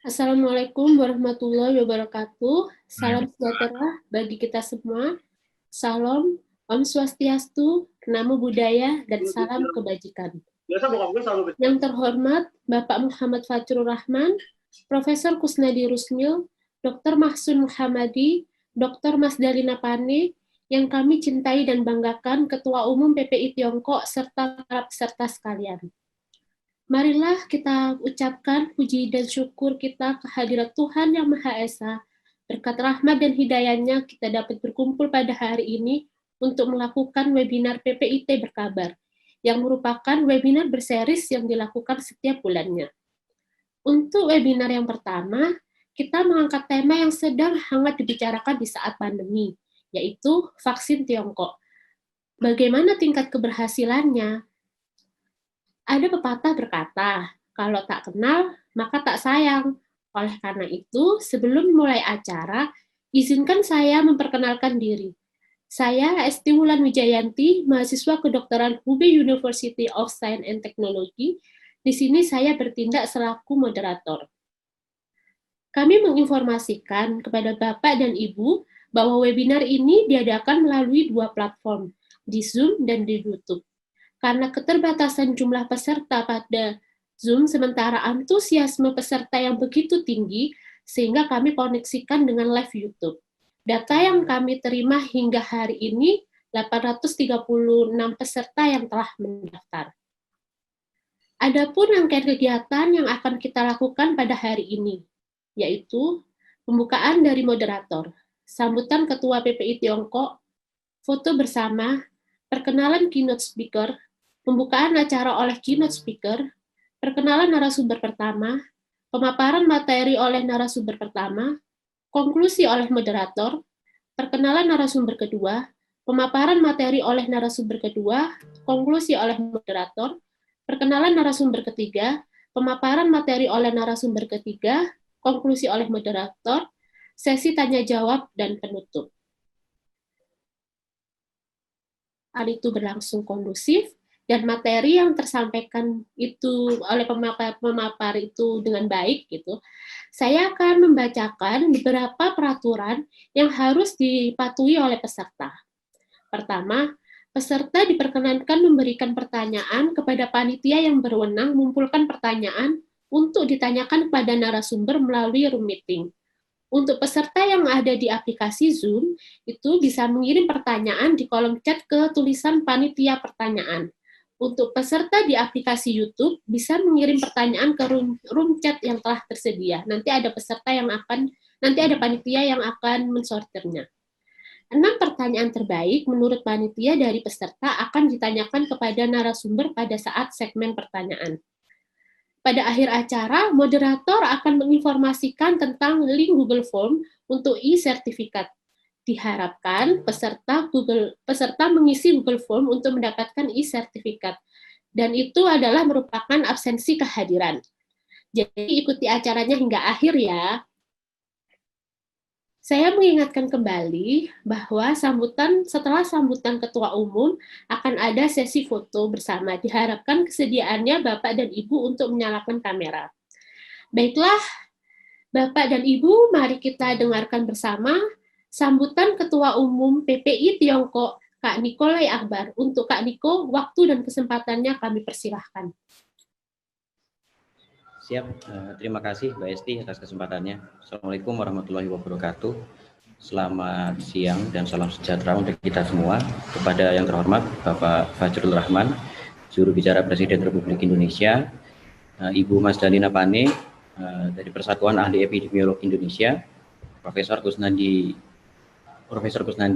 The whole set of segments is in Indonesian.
Assalamualaikum warahmatullahi wabarakatuh. Salam sejahtera bagi kita semua. Salam, Om Swastiastu, Namo Buddhaya, dan salam kebajikan. Yang terhormat Bapak Muhammad Fajrul Rahman, Profesor Kusnadi Rusmil, Dr. Mahsun Muhammadi, Dr. Mas Dalina Pane, yang kami cintai dan banggakan, Ketua Umum PPI Tiongkok, serta para peserta sekalian. Marilah kita ucapkan puji dan syukur kita kehadirat Tuhan Yang Maha Esa. Berkat rahmat dan hidayahnya kita dapat berkumpul pada hari ini untuk melakukan webinar PPIT Berkabar, yang merupakan webinar berseris yang dilakukan setiap bulannya. Untuk webinar yang pertama, kita mengangkat tema yang sedang hangat dibicarakan di saat pandemi, yaitu vaksin Tiongkok. Bagaimana tingkat keberhasilannya? Ada pepatah berkata, kalau tak kenal, maka tak sayang. Oleh karena itu, sebelum mulai acara, izinkan saya memperkenalkan diri. Saya Esti Wulan Wijayanti, mahasiswa kedokteran Hubei University of Science and Technology. Di sini saya bertindak selaku moderator. Kami menginformasikan kepada Bapak dan Ibu bahwa webinar ini diadakan melalui dua platform, di Zoom dan di YouTube. Karena keterbatasan jumlah peserta pada Zoom, sementara antusiasme peserta yang begitu tinggi, sehingga kami koneksikan dengan live YouTube. Data yang kami terima hingga hari ini, 836 peserta yang telah mendaftar. Adapun rangkaian kegiatan yang akan kita lakukan pada hari ini, yaitu pembukaan dari moderator, sambutan Ketua PPI Tiongkok, foto bersama, perkenalan keynote speaker, pembukaan acara oleh keynote speaker, perkenalan narasumber pertama, pemaparan materi oleh narasumber pertama, konklusi oleh moderator, perkenalan narasumber kedua, pemaparan materi oleh narasumber kedua, konklusi oleh moderator, perkenalan narasumber ketiga, pemaparan materi oleh narasumber ketiga, konklusi oleh moderator, sesi tanya-jawab, dan penutup. Hal itu berlangsung kondusif, dan materi yang tersampaikan itu oleh pemapar itu dengan baik gitu. Saya akan membacakan beberapa peraturan yang harus dipatuhi oleh peserta. Pertama, peserta diperkenankan memberikan pertanyaan kepada panitia yang berwenang mengumpulkan pertanyaan untuk ditanyakan kepada narasumber melalui room meeting. Untuk peserta yang ada di aplikasi Zoom, itu bisa mengirim pertanyaan di kolom chat ke tulisan panitia pertanyaan. Untuk peserta di aplikasi YouTube, bisa mengirim pertanyaan ke room chat yang telah tersedia. Nanti ada panitia yang akan mensortirnya. 6 pertanyaan terbaik menurut panitia dari peserta akan ditanyakan kepada narasumber pada saat segmen pertanyaan. Pada akhir acara, moderator akan menginformasikan tentang link Google Form untuk e-sertifikat. Diharapkan peserta mengisi Google Form untuk mendapatkan e-sertifikat, dan itu adalah merupakan absensi kehadiran. Jadi ikuti acaranya hingga akhir ya. Saya mengingatkan kembali bahwa setelah sambutan Ketua Umum akan ada sesi foto bersama. Diharapkan kesediaannya Bapak dan Ibu untuk menyalakan kamera. Baiklah, Bapak dan Ibu, mari kita dengarkan bersama sambutan Ketua Umum PPI Tiongkok, Kak Nikolai Akbar. Untuk Kak Niko, waktu dan kesempatannya kami persilahkan. Siap, terima kasih Mbak Esti atas kesempatannya. Assalamualaikum warahmatullahi wabarakatuh. Selamat siang dan salam sejahtera untuk kita semua. Kepada yang terhormat Bapak Fajrul Rahman, Juru Bicara Presiden Republik Indonesia, Ibu Mas Dalina Pane dari Persatuan Ahli Epidemiologi Indonesia, Profesor Kusnandi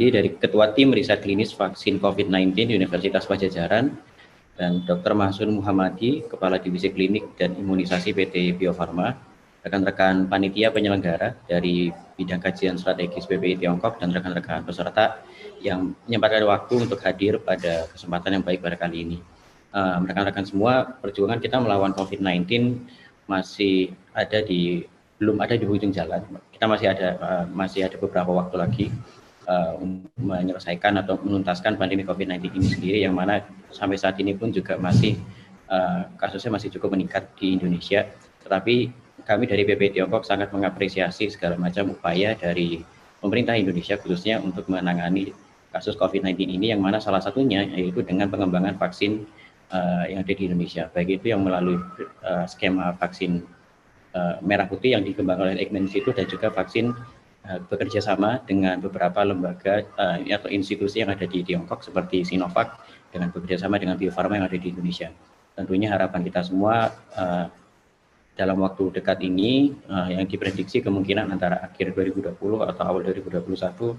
dari Ketua Tim Riset Klinis Vaksin COVID-19 Universitas Pajajaran, dan Dr. Mahsun Muhammadi, Kepala Divisi Klinik dan Imunisasi PT Bio Farma, rekan-rekan panitia penyelenggara dari bidang kajian strategis PPI Tiongkok, dan rekan-rekan peserta yang menyempatkan waktu untuk hadir pada kesempatan yang baik pada kali ini. Rekan-rekan semua, perjuangan kita melawan COVID-19 belum ada di ujung jalan. Kita masih ada beberapa waktu lagi untuk menyelesaikan atau menuntaskan pandemi COVID-19 ini sendiri, yang mana sampai saat ini pun juga kasusnya masih cukup meningkat di Indonesia. Tetapi kami dari PP Tiongkok sangat mengapresiasi segala macam upaya dari pemerintah Indonesia khususnya untuk menangani kasus COVID-19 ini, yang mana salah satunya yaitu dengan pengembangan vaksin yang ada di Indonesia, baik itu yang melalui skema vaksin merah putih yang dikembangkan oleh Eijkman Institute dan juga vaksin bekerja sama dengan beberapa lembaga atau institusi yang ada di Tiongkok seperti Sinovac dengan bekerja sama dengan Bio Farma yang ada di Indonesia. Tentunya harapan kita semua dalam waktu dekat ini yang diprediksi kemungkinan antara akhir 2020 atau awal 2021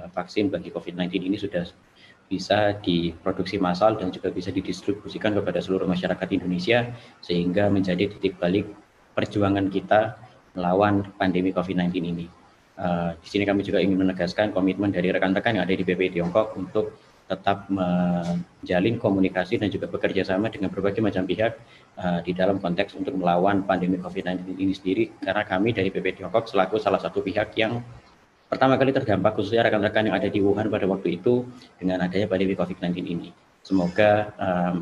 vaksin bagi COVID-19 ini sudah bisa diproduksi massal dan juga bisa didistribusikan kepada seluruh masyarakat Indonesia, sehingga menjadi titik balik perjuangan kita melawan pandemi COVID-19 ini. Di sini kami juga ingin menegaskan komitmen dari rekan-rekan yang ada di PP Tiongkok untuk tetap menjalin komunikasi dan juga bekerja sama dengan berbagai macam pihak di dalam konteks untuk melawan pandemi COVID-19 ini sendiri, karena kami dari PP Tiongkok selaku salah satu pihak yang pertama kali terdampak, khususnya rekan-rekan yang ada di Wuhan pada waktu itu dengan adanya pandemi COVID-19 ini. Semoga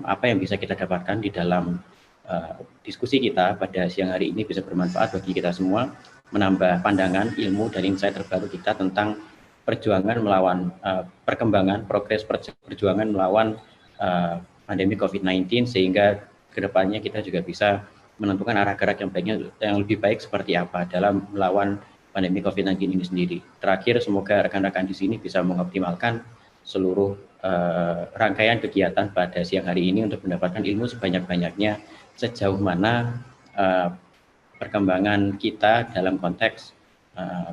apa yang bisa kita dapatkan di dalam diskusi kita pada siang hari ini bisa bermanfaat bagi kita semua, menambah pandangan, ilmu, dan insight terbaru kita tentang perjuangan melawan perkembangan, progres perjuangan melawan pandemi COVID-19, sehingga kedepannya kita juga bisa menentukan arah gerak yang lebih baik seperti apa dalam melawan pandemi COVID-19 ini sendiri. Terakhir, semoga rekan-rekan di sini bisa mengoptimalkan seluruh rangkaian kegiatan pada siang hari ini untuk mendapatkan ilmu sebanyak-banyaknya sejauh mana perkembangan kita dalam konteks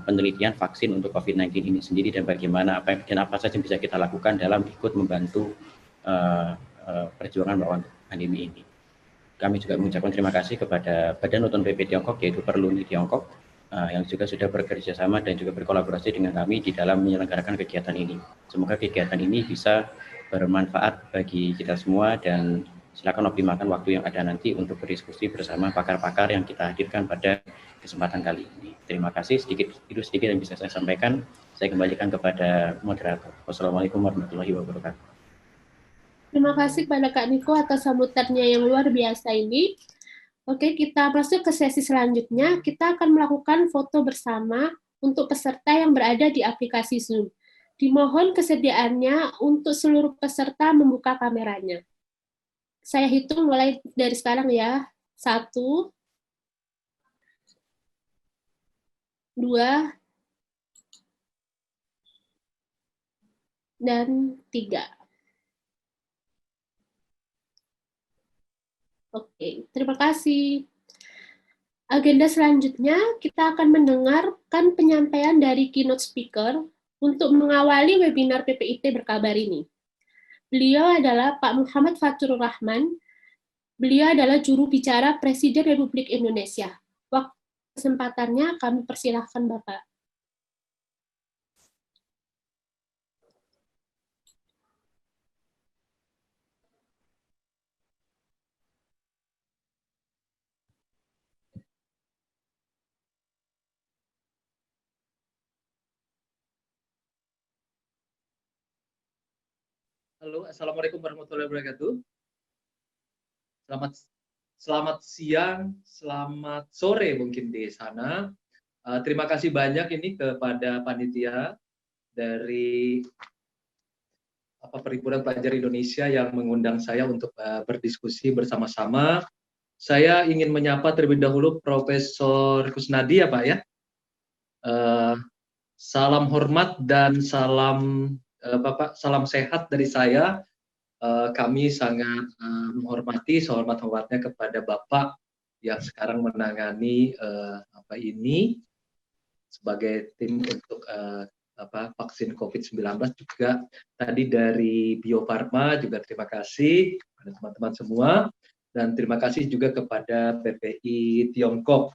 penelitian vaksin untuk COVID-19 ini sendiri, dan bagaimana apa saja yang bisa kita lakukan dalam ikut membantu perjuangan melawan pandemi ini. Kami juga mengucapkan terima kasih kepada Badan Nonton PP Tiongkok, yaitu Perluni Tiongkok, yang juga sudah bekerja sama dan juga berkolaborasi dengan kami di dalam menyelenggarakan kegiatan ini. Semoga kegiatan ini bisa bermanfaat bagi kita semua, dan silakan optimalkan waktu yang ada nanti untuk berdiskusi bersama pakar-pakar yang kita hadirkan pada kesempatan kali ini. Terima kasih, itu sedikit yang bisa saya sampaikan. Saya kembalikan kepada moderator. Wassalamualaikum warahmatullahi wabarakatuh. Terima kasih kepada Kak Niko atas sambutannya yang luar biasa ini. Oke, kita masuk ke sesi selanjutnya. Kita akan melakukan foto bersama untuk peserta yang berada di aplikasi Zoom. Dimohon kesediaannya untuk seluruh peserta membuka kameranya. Saya hitung mulai dari sekarang ya. 1, 2, dan 3. Oke, terima kasih. Agenda selanjutnya, kita akan mendengarkan penyampaian dari keynote speaker untuk mengawali webinar PPIT berkabar ini. Beliau adalah Pak Muhammad Fathur Rahman. Beliau adalah juru bicara Presiden Republik Indonesia. Waktu kesempatannya kami persilahkan Bapak. Halo, Assalamualaikum warahmatullahi wabarakatuh. Selamat siang, selamat sore mungkin di sana. Terima kasih banyak ini kepada panitia dari Perhimpunan Pelajar Indonesia yang mengundang saya untuk berdiskusi bersama-sama. Saya ingin menyapa terlebih dahulu Profesor Kusnadi ya Pak ya. Salam hormat dan salam Bapak, salam sehat dari saya. Kami sangat menghormati, sehormat-hormatnya kepada Bapak yang sekarang menangani ini sebagai tim untuk vaksin COVID-19, juga tadi dari Bio Farma juga terima kasih kepada teman-teman semua, dan terima kasih juga kepada PPI Tiongkok.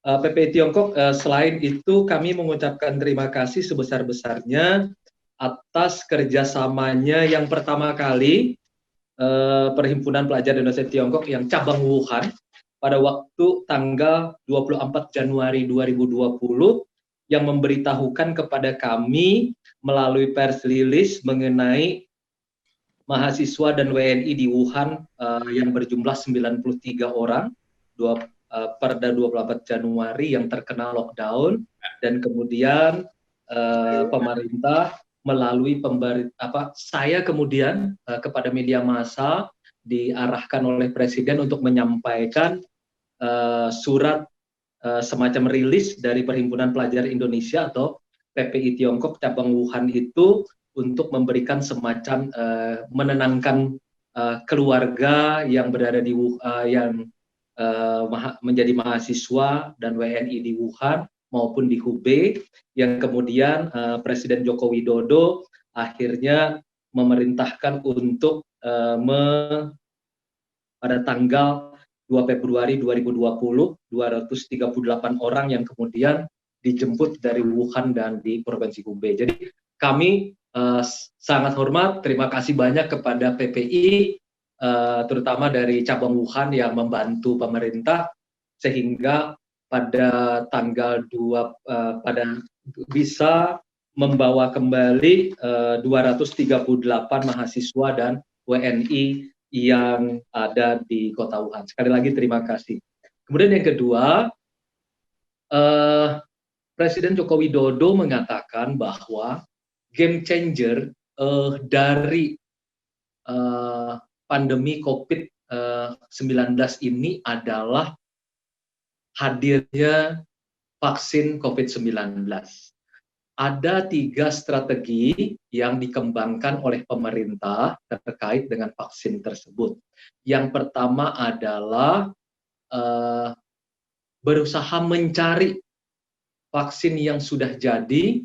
PPI Tiongkok selain itu kami mengucapkan terima kasih sebesar-besarnya atas kerjasamanya yang pertama kali Perhimpunan Pelajar Indonesia Tiongkok yang cabang Wuhan pada waktu tanggal 24 Januari 2020 yang memberitahukan kepada kami melalui pers rilis mengenai mahasiswa dan WNI di Wuhan yang berjumlah 93 orang, Perda 24 Januari yang terkena lockdown, dan kemudian pemerintah melalui saya kemudian kepada media massa diarahkan oleh Presiden untuk menyampaikan surat semacam rilis dari Perhimpunan Pelajar Indonesia atau PPI Tiongkok cabang Wuhan itu untuk memberikan semacam menenangkan keluarga yang berada di yang menjadi mahasiswa dan WNI di Wuhan maupun di Hubei, yang kemudian Presiden Joko Widodo akhirnya memerintahkan untuk pada tanggal 2 Februari 2020, 238 orang yang kemudian dijemput dari Wuhan dan di Provinsi Hubei. Jadi kami sangat hormat, terima kasih banyak kepada PPI, terutama dari cabang Wuhan yang membantu pemerintah, sehingga pada tanggal 2 pada bisa membawa kembali 238 mahasiswa dan WNI yang ada di kota Wuhan. Sekali lagi terima kasih. Kemudian yang kedua, Presiden Joko Widodo mengatakan bahwa game changer dari pandemi COVID-19 ini adalah hadirnya vaksin COVID-19. Ada 3 strategi yang dikembangkan oleh pemerintah terkait dengan vaksin tersebut. Yang pertama adalah berusaha mencari vaksin yang sudah jadi,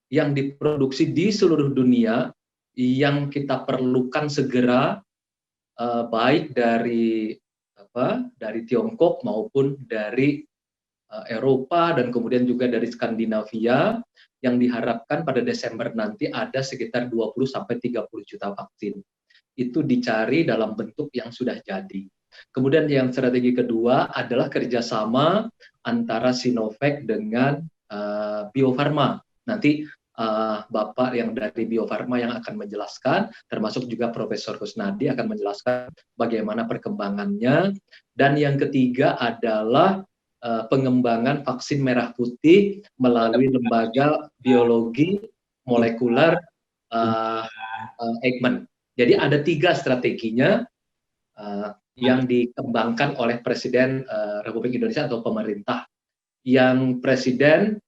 yang diproduksi di seluruh dunia, yang kita perlukan segera, baik dari Tiongkok maupun dari Eropa dan kemudian juga dari Skandinavia, yang diharapkan pada Desember nanti ada sekitar 20-30 juta vaksin. Itu dicari dalam bentuk yang sudah jadi. Kemudian yang strategi kedua adalah kerjasama antara Sinovac dengan Bio Farma. Nanti Bapak yang dari Bio Farma yang akan menjelaskan, termasuk juga Profesor Kusnadi akan menjelaskan bagaimana perkembangannya. Dan yang ketiga adalah pengembangan vaksin merah putih melalui lembaga biologi molekuler Eijkman. Jadi ada 3 strateginya yang dikembangkan oleh Presiden Republik Indonesia atau pemerintah. Yang Presiden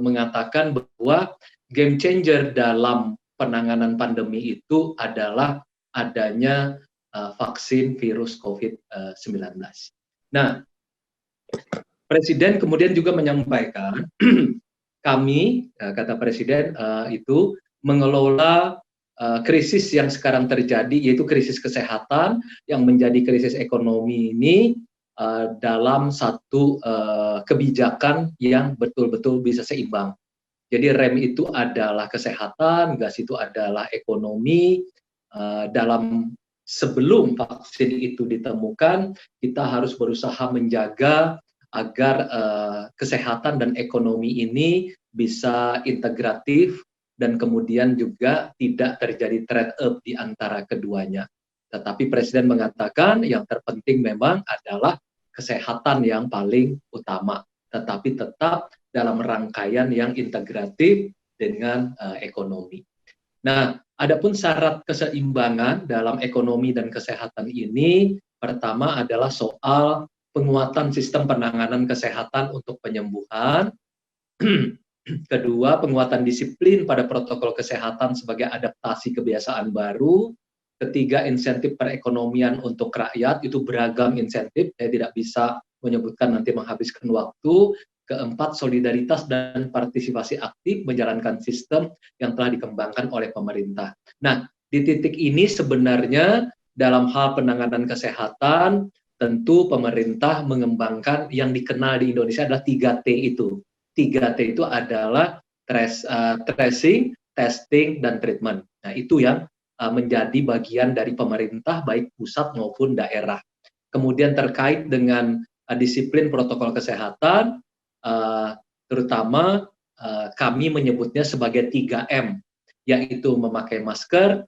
mengatakan bahwa game changer dalam penanganan pandemi itu adalah adanya vaksin virus COVID-19. Nah, Presiden kemudian juga menyampaikan, kami, kata Presiden, itu mengelola krisis yang sekarang terjadi, yaitu krisis kesehatan yang menjadi krisis ekonomi ini dalam satu kebijakan yang betul-betul bisa seimbang. Jadi rem itu adalah kesehatan, gas itu adalah ekonomi. Sebelum vaksin itu ditemukan, kita harus berusaha menjaga agar kesehatan dan ekonomi ini bisa integratif dan kemudian juga tidak terjadi trade-off di antara keduanya. Tetapi Presiden mengatakan yang terpenting memang adalah kesehatan yang paling utama, tetapi tetap dalam rangkaian yang integratif dengan ekonomi. Nah, adapun syarat keseimbangan dalam ekonomi dan kesehatan ini, pertama adalah soal penguatan sistem penanganan kesehatan untuk penyembuhan. Kedua, penguatan disiplin pada protokol kesehatan sebagai adaptasi kebiasaan baru. Ketiga, insentif perekonomian untuk rakyat, itu beragam insentif, saya tidak bisa menyebutkan nanti menghabiskan waktu. Keempat, solidaritas dan partisipasi aktif menjalankan sistem yang telah dikembangkan oleh pemerintah. Nah, di titik ini sebenarnya dalam hal penanganan kesehatan, tentu pemerintah mengembangkan yang dikenal di Indonesia adalah 3T itu. 3T itu adalah tracing, testing, dan treatment. Nah, itu yang menjadi bagian dari pemerintah, baik pusat maupun daerah. Kemudian terkait dengan disiplin protokol kesehatan, terutama kami menyebutnya sebagai 3M, yaitu memakai masker,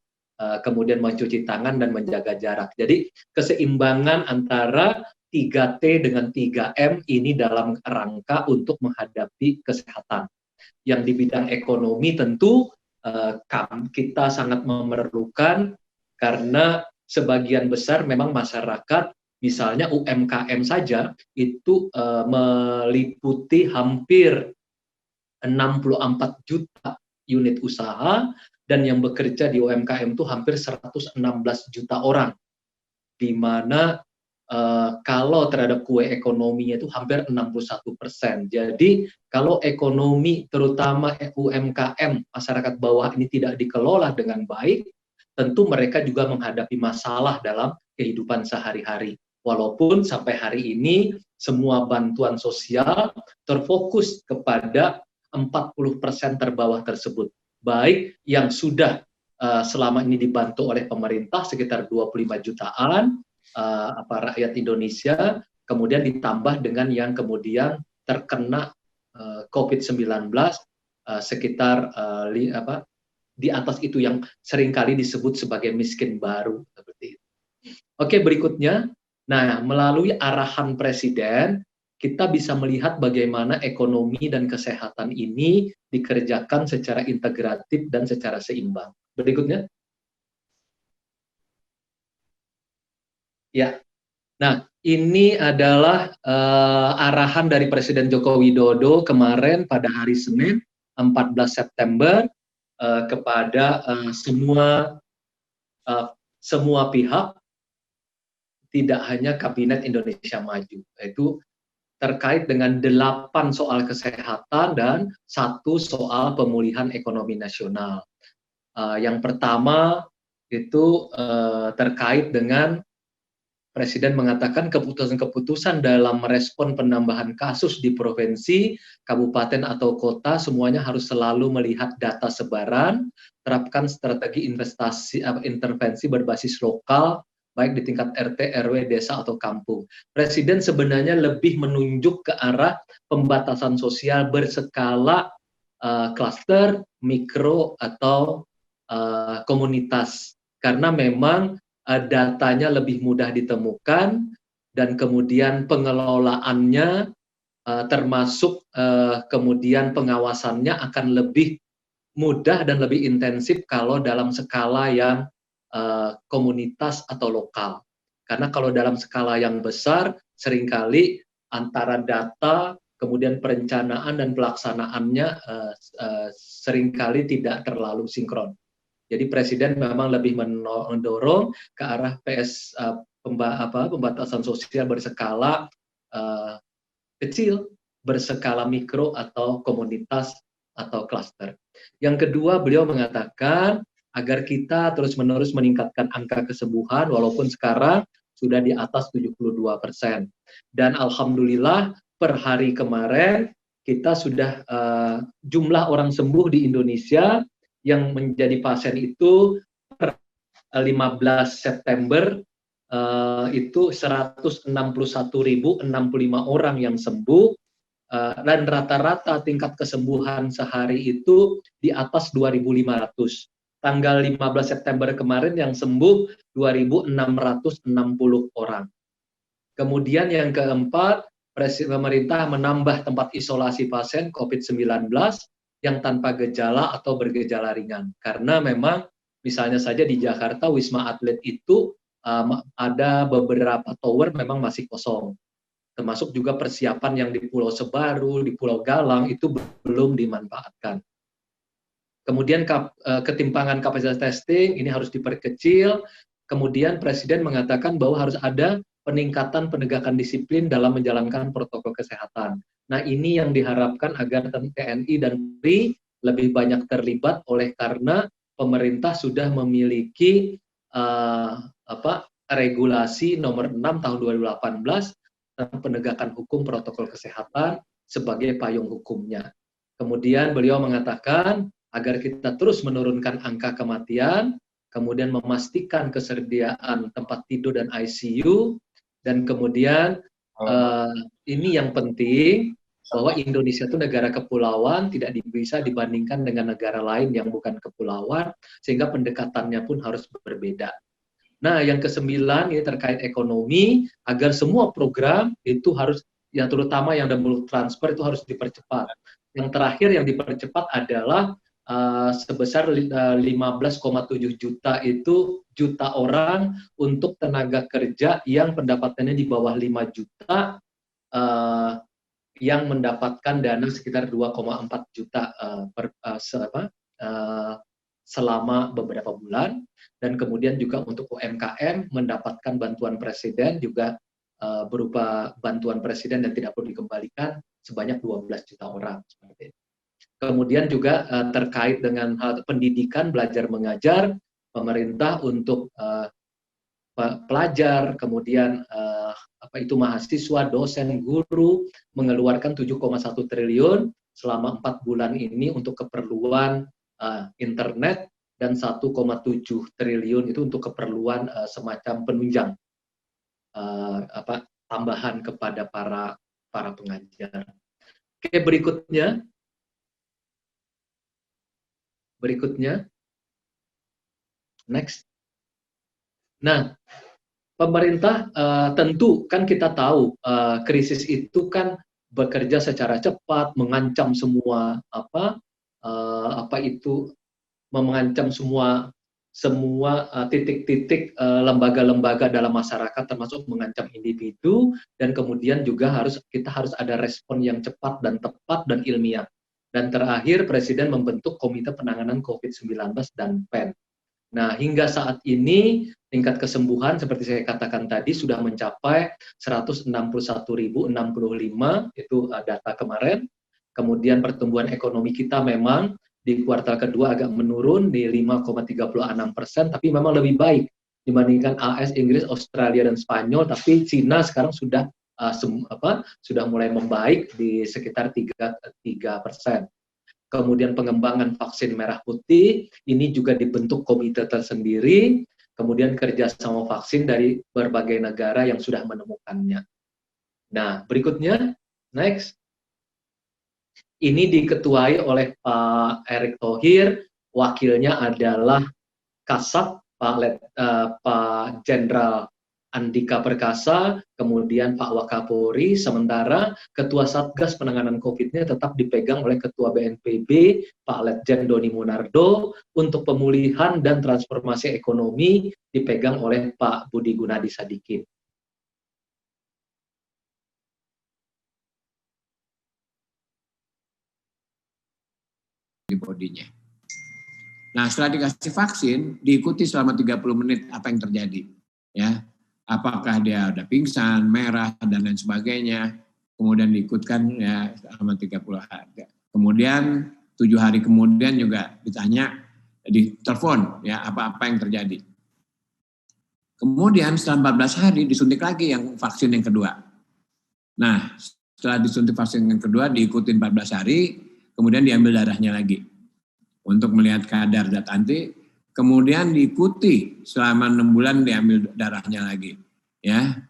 kemudian mencuci tangan dan menjaga jarak. Jadi keseimbangan antara 3T dengan 3M ini dalam rangka untuk menghadapi kesehatan. Yang di bidang ekonomi tentu kita sangat memerlukan, karena sebagian besar memang masyarakat, misalnya UMKM saja, itu meliputi hampir 64 juta unit usaha, dan yang bekerja di UMKM itu hampir 116 juta orang, di mana kalau terhadap kue ekonominya itu hampir 61%. Jadi kalau ekonomi terutama UMKM masyarakat bawah ini tidak dikelola dengan baik, tentu mereka juga menghadapi masalah dalam kehidupan sehari-hari. Walaupun sampai hari ini semua bantuan sosial terfokus kepada 40% terbawah tersebut. Baik yang sudah selama ini dibantu oleh pemerintah sekitar 25 jutaan, rakyat Indonesia, kemudian ditambah dengan yang kemudian terkena COVID-19 sekitar di atas itu yang seringkali disebut sebagai miskin baru, seperti itu. Oke, berikutnya. Nah, melalui arahan Presiden, kita bisa melihat bagaimana ekonomi dan kesehatan ini dikerjakan secara integratif dan secara seimbang. Berikutnya. Ya, nah ini adalah arahan dari Presiden Joko Widodo kemarin pada hari Senin 14 September kepada semua pihak, tidak hanya Kabinet Indonesia Maju, yaitu terkait dengan 8 soal kesehatan dan 1 soal pemulihan ekonomi nasional. Yang pertama itu terkait dengan Presiden mengatakan keputusan-keputusan dalam merespon penambahan kasus di provinsi, kabupaten atau kota semuanya harus selalu melihat data sebaran, terapkan strategi intervensi berbasis lokal, baik di tingkat RT, RW, desa atau kampung. Presiden sebenarnya lebih menunjuk ke arah pembatasan sosial berskala klaster, mikro atau komunitas, karena memang datanya lebih mudah ditemukan dan kemudian pengelolaannya termasuk kemudian pengawasannya akan lebih mudah dan lebih intensif kalau dalam skala yang komunitas atau lokal. Karena kalau dalam skala yang besar seringkali antara data kemudian perencanaan dan pelaksanaannya seringkali tidak terlalu sinkron. Jadi Presiden memang lebih mendorong ke arah pembatasan sosial berskala kecil, berskala mikro atau komunitas atau klaster. Yang kedua, beliau mengatakan agar kita terus-menerus meningkatkan angka kesembuhan, walaupun sekarang sudah di atas 72%. Dan alhamdulillah per hari kemarin kita sudah jumlah orang sembuh di Indonesia yang menjadi pasien itu per 15 September itu 161.065 orang yang sembuh, dan rata-rata tingkat kesembuhan sehari itu di atas 2.500. Tanggal 15 September kemarin yang sembuh 2.660 orang. Kemudian yang keempat, pemerintah menambah tempat isolasi pasien COVID-19 yang tanpa gejala atau bergejala ringan. Karena memang misalnya saja di Jakarta Wisma Atlet itu ada beberapa tower memang masih kosong. Termasuk juga persiapan yang di Pulau Sebaru, di Pulau Galang itu belum dimanfaatkan. Kemudian ketimpangan kapasitas testing ini harus diperkecil. Kemudian Presiden mengatakan bahwa harus ada peningkatan penegakan disiplin dalam menjalankan protokol kesehatan. Nah, ini yang diharapkan agar TNI dan Polri lebih banyak terlibat, oleh karena pemerintah sudah memiliki regulasi nomor 6 tahun 2018 tentang penegakan hukum protokol kesehatan sebagai payung hukumnya. Kemudian beliau mengatakan agar kita terus menurunkan angka kematian, kemudian memastikan ketersediaan tempat tidur dan ICU, dan kemudian ini yang penting, bahwa Indonesia itu negara kepulauan, tidak bisa dibandingkan dengan negara lain yang bukan kepulauan, sehingga pendekatannya pun harus berbeda. Nah, yang ke-9 ini terkait ekonomi, agar semua program itu harus, yang terutama yang ada multi transfer itu harus dipercepat. Yang terakhir yang dipercepat adalah sebesar 15,7 juta orang untuk tenaga kerja yang pendapatannya di bawah 5 juta, yang mendapatkan dana sekitar 2,4 juta selama beberapa bulan, dan kemudian juga untuk UMKM mendapatkan bantuan presiden juga berupa bantuan presiden dan tidak perlu dikembalikan sebanyak 12 juta orang. Seperti itu. Kemudian juga terkait dengan hal pendidikan, belajar mengajar, pemerintah untuk pelajar, kemudian mahasiswa, dosen, guru mengeluarkan 7,1 triliun selama 4 bulan ini untuk keperluan internet, dan 1,7 triliun itu untuk keperluan semacam penunjang tambahan kepada para pengajar. Oke, berikutnya, next. Nah, pemerintah tentu kan kita tahu krisis itu kan bekerja secara cepat, mengancam semua mengancam semua titik-titik lembaga-lembaga dalam masyarakat, termasuk mengancam individu, dan kemudian juga kita harus ada respon yang cepat dan tepat dan ilmiah. Dan terakhir, Presiden membentuk Komite Penanganan COVID-19 dan PEN. Nah, hingga saat ini tingkat kesembuhan seperti saya katakan tadi sudah mencapai 161.065, itu data kemarin. Kemudian pertumbuhan ekonomi kita memang di kuartal kedua agak menurun di 5,36%, tapi memang lebih baik dibandingkan AS, Inggris, Australia, dan Spanyol. Tapi Cina sekarang sudah mulai membaik di sekitar 3%. Kemudian pengembangan vaksin merah putih, ini juga dibentuk komite tersendiri, kemudian kerjasama vaksin dari berbagai negara yang sudah menemukannya. Nah, berikutnya, next. Ini diketuai oleh Pak Erick Thohir, wakilnya adalah Kasat Pak Jenderal Andika Perkasa, kemudian Pak Wakapolri, sementara Ketua Satgas Penanganan COVID-nya tetap dipegang oleh Ketua BNPB, Pak Letjen Doni Monardo, untuk pemulihan dan transformasi ekonomi dipegang oleh Pak Budi Gunadi Sadikin. Di bodinya. Nah, setelah dikasih vaksin, diikuti selama 30 menit apa yang terjadi. Ya, apakah dia ada pingsan, merah, dan lain sebagainya. Kemudian diikutkan ya selama 30 hari. Kemudian 7 hari kemudian juga ditanya, ditelepon ya apa-apa yang terjadi. Kemudian setelah 14 hari disuntik lagi yang vaksin yang kedua. Nah, setelah disuntik vaksin yang kedua diikuti 14 hari, kemudian diambil darahnya lagi untuk melihat kadar zat anti, kemudian diikuti selama 6 bulan diambil darahnya lagi. Ya,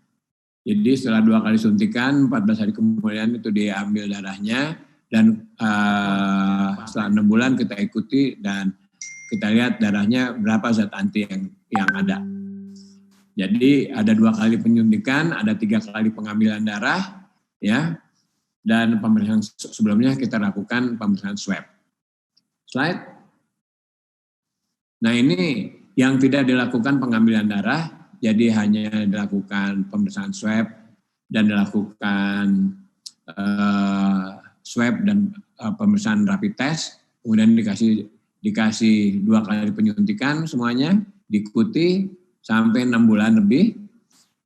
jadi setelah 2 kali suntikan, 14 hari kemudian itu diambil darahnya, dan setelah 6 bulan kita ikuti dan kita lihat darahnya berapa zat anti yang ada. Jadi ada 2 kali penyuntikan, ada 3 kali pengambilan darah, ya. Dan pemeriksaan sebelumnya kita lakukan pemeriksaan swab. Slide. Nah, ini yang tidak dilakukan pengambilan darah, jadi hanya dilakukan pemeriksaan swab dan dilakukan swab dan pemeriksaan rapid test, kemudian dikasih 2 kali penyuntikan semuanya, diikuti sampai 6 bulan lebih,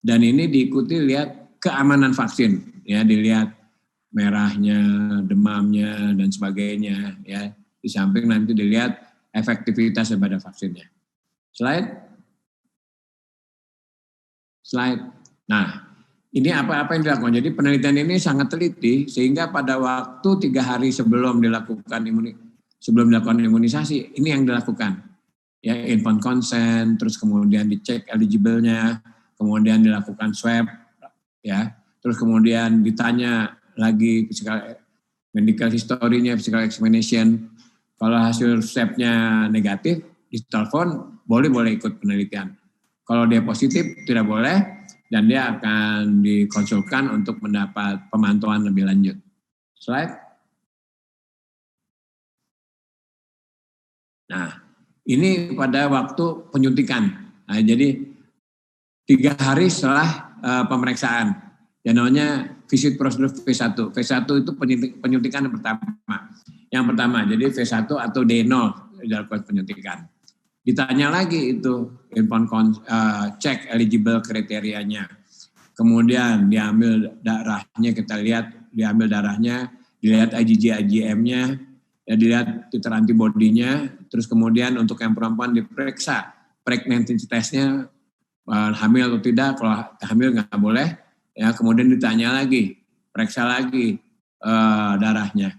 dan ini diikuti lihat keamanan vaksin, ya, dilihat merahnya, demamnya, dan sebagainya, ya. Di samping nanti dilihat efektivitas daripada vaksinnya. Slide. Nah, ini apa-apa yang dilakukan. Jadi penelitian ini sangat teliti, sehingga pada waktu 3 hari sebelum dilakukan imunisasi, ini yang dilakukan. Ya, informed consent, terus kemudian dicek eligible-nya, kemudian dilakukan swab, ya, terus kemudian ditanya lagi medical history-nya, physical examination. Kalau hasil swab-nya negatif, ditelepon boleh ikut penelitian. Kalau dia positif tidak boleh, dan dia akan dikonsulkan untuk mendapat pemantauan lebih lanjut. Slide. Nah, ini pada waktu penyuntikan. Nah, jadi 3 hari setelah pemeriksaan, yang namanya visit prosedur V1. V1 itu penyuntikan yang pertama. Yang pertama, jadi V1 atau D0 dilakukan penyuntikan. Ditanya lagi itu, cek eligible kriterianya. Kemudian diambil darahnya, kita lihat, diambil darahnya, dilihat IgG, IgM-nya, ya dilihat titer antibodinya, terus kemudian untuk yang perempuan diperiksa pregnancy testnya, hamil atau tidak. Kalau hamil nggak boleh, ya kemudian ditanya lagi, periksa lagi darahnya.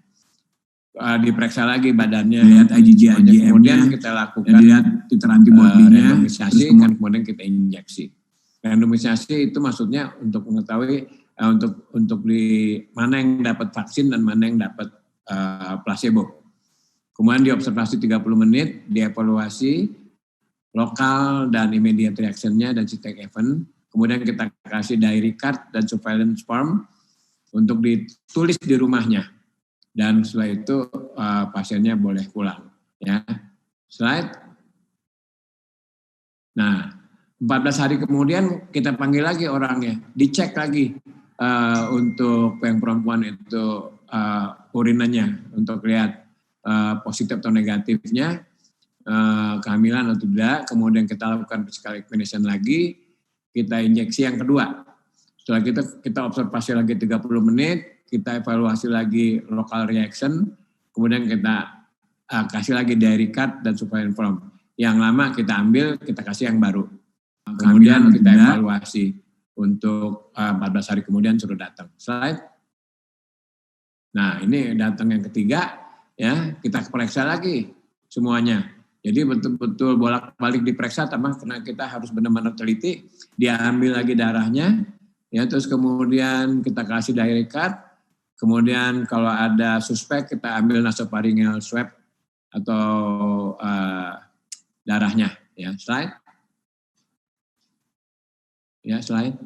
Diperiksa lagi badannya, lihat IgG, IgM-nya, kemudian kita lakukan lihat titer antibodinya, randomisasi, kan kemudian kita injeksi. Randomisasi itu maksudnya untuk mengetahui untuk di mana yang dapat vaksin dan mana yang dapat placebo. Kemudian diobservasi 30 menit, dievaluasi lokal dan immediate reaction-nya dan systemic event. Kemudian kita kasih diary card dan surveillance form untuk ditulis di rumahnya. Dan setelah itu pasiennya boleh pulang. Ya, slide. Nah, 14 hari kemudian kita panggil lagi orangnya, dicek lagi untuk yang perempuan itu urinannya untuk lihat positif atau negatifnya, kehamilan atau tidak. Kemudian kita lakukan physical examination lagi, kita injeksi yang kedua. Setelah kita observasi lagi 30 menit, kita evaluasi lagi local reaction, kemudian kita kasih lagi diary card dan surveillance form. Yang lama kita ambil, kita kasih yang baru. Kemudian kita evaluasi untuk 14 hari kemudian suruh datang. Slide. Nah, ini datang yang ketiga, ya kita periksa lagi semuanya. Jadi betul-betul bolak-balik diperiksa, karena kita harus benar-benar teliti. Dia ambil lagi darahnya, ya terus kemudian kita kasih diary card. Kemudian kalau ada suspek kita ambil nasopharyngeal swab atau darahnya. Ya, slide. Ya, slide.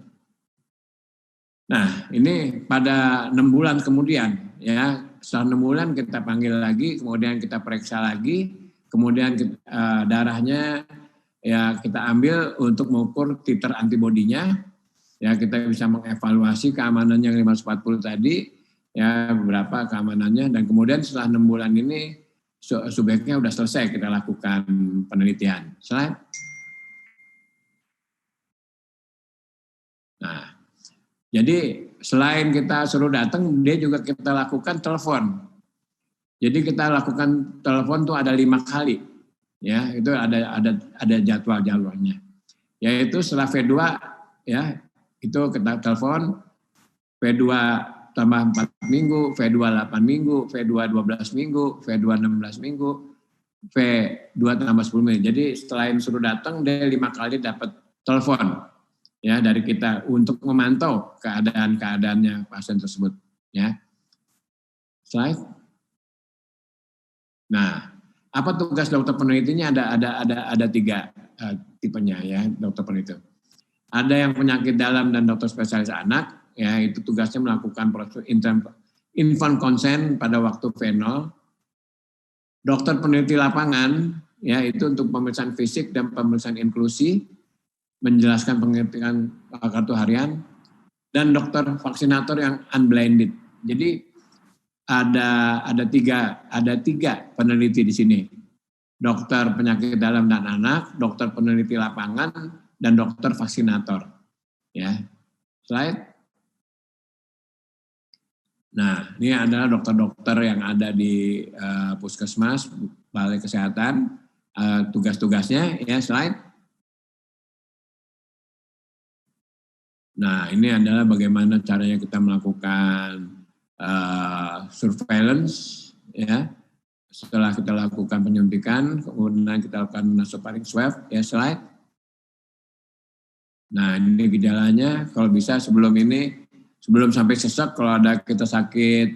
Nah, ini pada 6 bulan kemudian, ya setelah 6 bulan kita panggil lagi, kemudian kita periksa lagi, kemudian darahnya ya kita ambil untuk mengukur titer antibodinya, ya kita bisa mengevaluasi keamanannya 540 tadi, ya berapa keamanannya, dan kemudian setelah 6 bulan ini subjeknya sudah selesai kita lakukan penelitian. Slide. Nah, jadi selain kita suruh datang, dia juga kita lakukan telepon. Jadi kita lakukan telepon tuh ada 5 kali, ya itu ada jadwalnya. Yaitu setelah V2, ya itu kita telepon V2 tambah 4 minggu, V2 8 minggu, V2 12 minggu, V2 16 minggu, V2 tambah 10 menit. Jadi selain suruh datang, dia 5 kali dapat telepon ya dari kita untuk memantau keadaannya pasien tersebut. Ya, slide. Nah, apa tugas dokter penelitinya? Ada 3 tipenya ya dokter peneliti. Ada yang penyakit dalam dan dokter spesialis anak. Ya, itu tugasnya melakukan proses infant consent pada waktu V0. Dokter peneliti lapangan, ya itu untuk pemeriksaan fisik dan pemeriksaan inklusi, menjelaskan pengertian kartu harian, dan dokter vaksinator yang unblinded. Jadi ada tiga peneliti di sini. Dokter penyakit dalam dan anak, dokter peneliti lapangan, dan dokter vaksinator. Ya, slide. Nah, ini adalah dokter-dokter yang ada di puskesmas, balai kesehatan, tugas-tugasnya, ya slide. Nah, ini adalah bagaimana caranya kita melakukan surveillance, ya. Setelah kita lakukan penyuntikan, kemudian kita lakukan nasopharyngeal swab, ya slide. Nah, ini gejalanya, kalau bisa sebelum sampai sesak, kalau ada kita sakit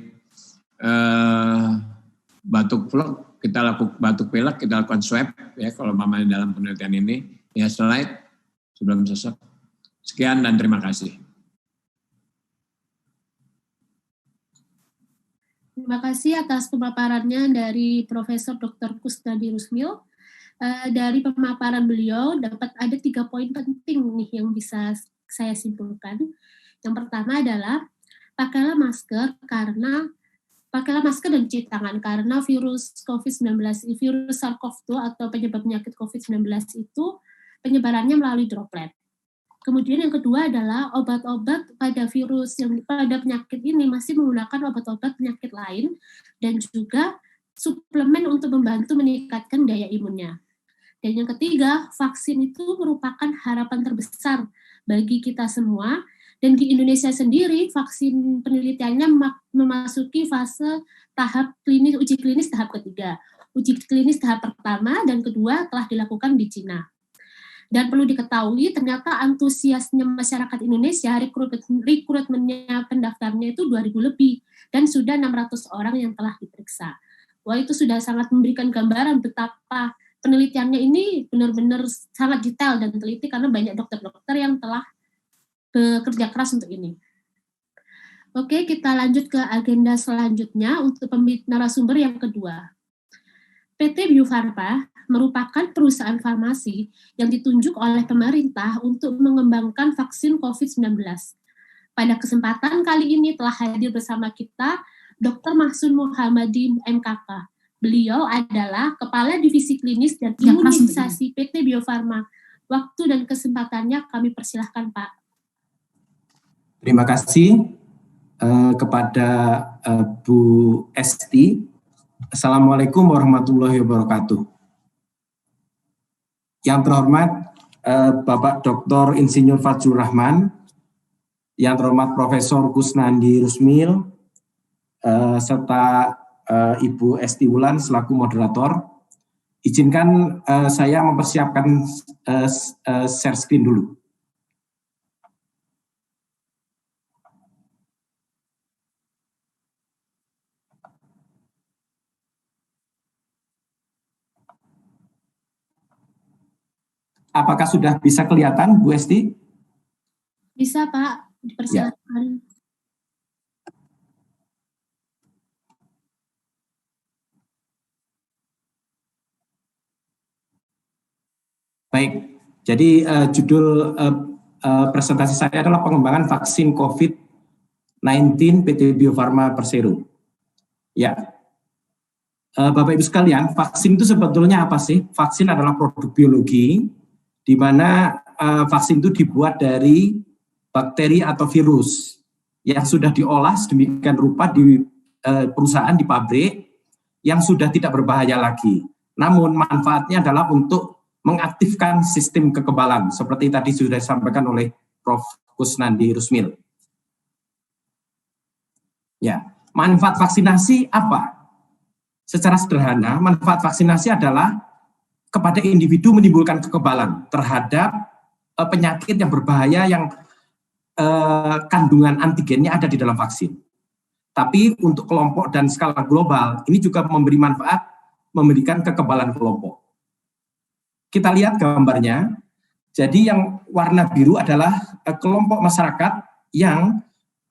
batuk pilek, kita lakukan swab, ya kalau mamanya dalam penelitian ini, ya slide. sebelum sesek. Sekian dan terima kasih. Terima kasih atas pemaparannya dari Profesor Dr. Kusnadi Rusmil. Dari pemaparan beliau dapat ada 3 poin penting nih yang bisa saya simpulkan. Yang pertama adalah pakailah masker dan cuci tangan karena virus COVID-19, virus SARS-CoV-2 atau penyebab penyakit COVID-19 itu penyebarannya melalui droplet. Kemudian yang kedua adalah obat-obat pada penyakit ini masih menggunakan obat-obat penyakit lain dan juga suplemen untuk membantu meningkatkan daya imunnya. Dan yang ketiga, vaksin itu merupakan harapan terbesar bagi kita semua. Dan di Indonesia sendiri, vaksin penelitiannya memasuki fase uji klinis tahap ketiga. Uji klinis tahap pertama dan kedua telah dilakukan di Cina. Dan perlu diketahui, ternyata antusiasnya masyarakat Indonesia, rekrutmennya pendaftarnya itu 2.000 lebih, dan sudah 600 orang yang telah diperiksa. Wah, itu sudah sangat memberikan gambaran betapa penelitiannya ini benar-benar sangat detail dan teliti, karena banyak dokter-dokter yang telah bekerja keras untuk ini. Oke, kita lanjut ke agenda selanjutnya untuk narasumber yang kedua. PT Bio Farma merupakan perusahaan farmasi yang ditunjuk oleh pemerintah untuk mengembangkan vaksin COVID-19. Pada kesempatan kali ini telah hadir bersama kita Dr. Mahsun Muhammadi MKK. Beliau adalah Kepala Divisi Klinis dan Imunisasi PT Bio Farma. Waktu dan kesempatannya kami persilahkan, Pak. Terima kasih kepada Bu Esti. Assalamualaikum warahmatullahi wabarakatuh. Yang terhormat Bapak Dr. Insinyur Fajrul Rahman, yang terhormat Profesor Kusnadi Rusmil, serta Ibu Esti Wulan selaku moderator. Izinkan saya mempersiapkan share screen dulu. Apakah sudah bisa kelihatan, Bu Esti? Bisa, Pak. Dipersilakan. Ya. Baik, jadi judul presentasi saya adalah pengembangan vaksin COVID-19 PT Bio Farma Persero. Ya, Bapak Ibu sekalian, vaksin itu sebetulnya apa sih? Vaksin adalah produk biologi, di mana vaksin itu dibuat dari bakteri atau virus yang sudah diolah sedemikian rupa di perusahaan, di pabrik, yang sudah tidak berbahaya lagi. Namun manfaatnya adalah untuk mengaktifkan sistem kekebalan, seperti tadi sudah disampaikan oleh Prof. Kusnadi Rusmil. Ya, manfaat vaksinasi apa? Secara sederhana, manfaat vaksinasi adalah kepada individu menimbulkan kekebalan terhadap penyakit yang berbahaya yang kandungan antigennya ada di dalam vaksin. Tapi untuk kelompok dan skala global, ini juga memberi manfaat, memberikan kekebalan kelompok. Kita lihat gambarnya. Jadi yang warna biru adalah kelompok masyarakat yang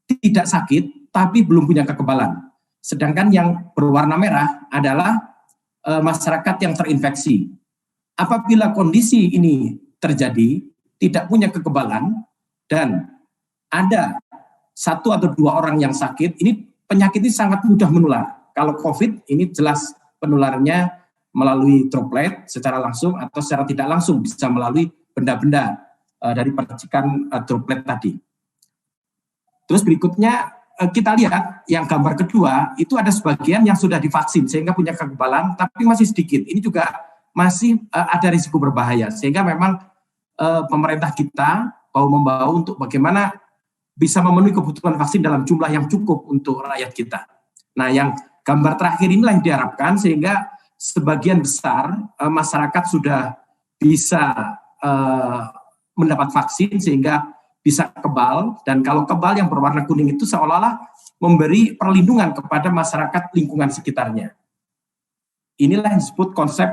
tidak sakit tapi belum punya kekebalan. Sedangkan yang berwarna merah adalah masyarakat yang terinfeksi. Apabila kondisi ini terjadi, tidak punya kekebalan dan ada 1 atau 2 orang yang sakit, ini penyakit ini sangat mudah menular. Kalau COVID ini jelas penularannya melalui droplet secara langsung atau secara tidak langsung, bisa melalui benda-benda dari percikan droplet tadi. Terus berikutnya kita lihat yang gambar kedua, itu ada sebagian yang sudah divaksin sehingga punya kekebalan, tapi masih sedikit. Ini juga masih ada risiko berbahaya, sehingga memang pemerintah kita bahu-membahu untuk bagaimana bisa memenuhi kebutuhan vaksin dalam jumlah yang cukup untuk rakyat kita. Nah, yang gambar terakhir inilah yang diharapkan, sehingga sebagian besar masyarakat sudah bisa mendapat vaksin sehingga bisa kebal, dan kalau kebal yang berwarna kuning itu seolah-olah memberi perlindungan kepada masyarakat lingkungan sekitarnya. Inilah yang disebut konsep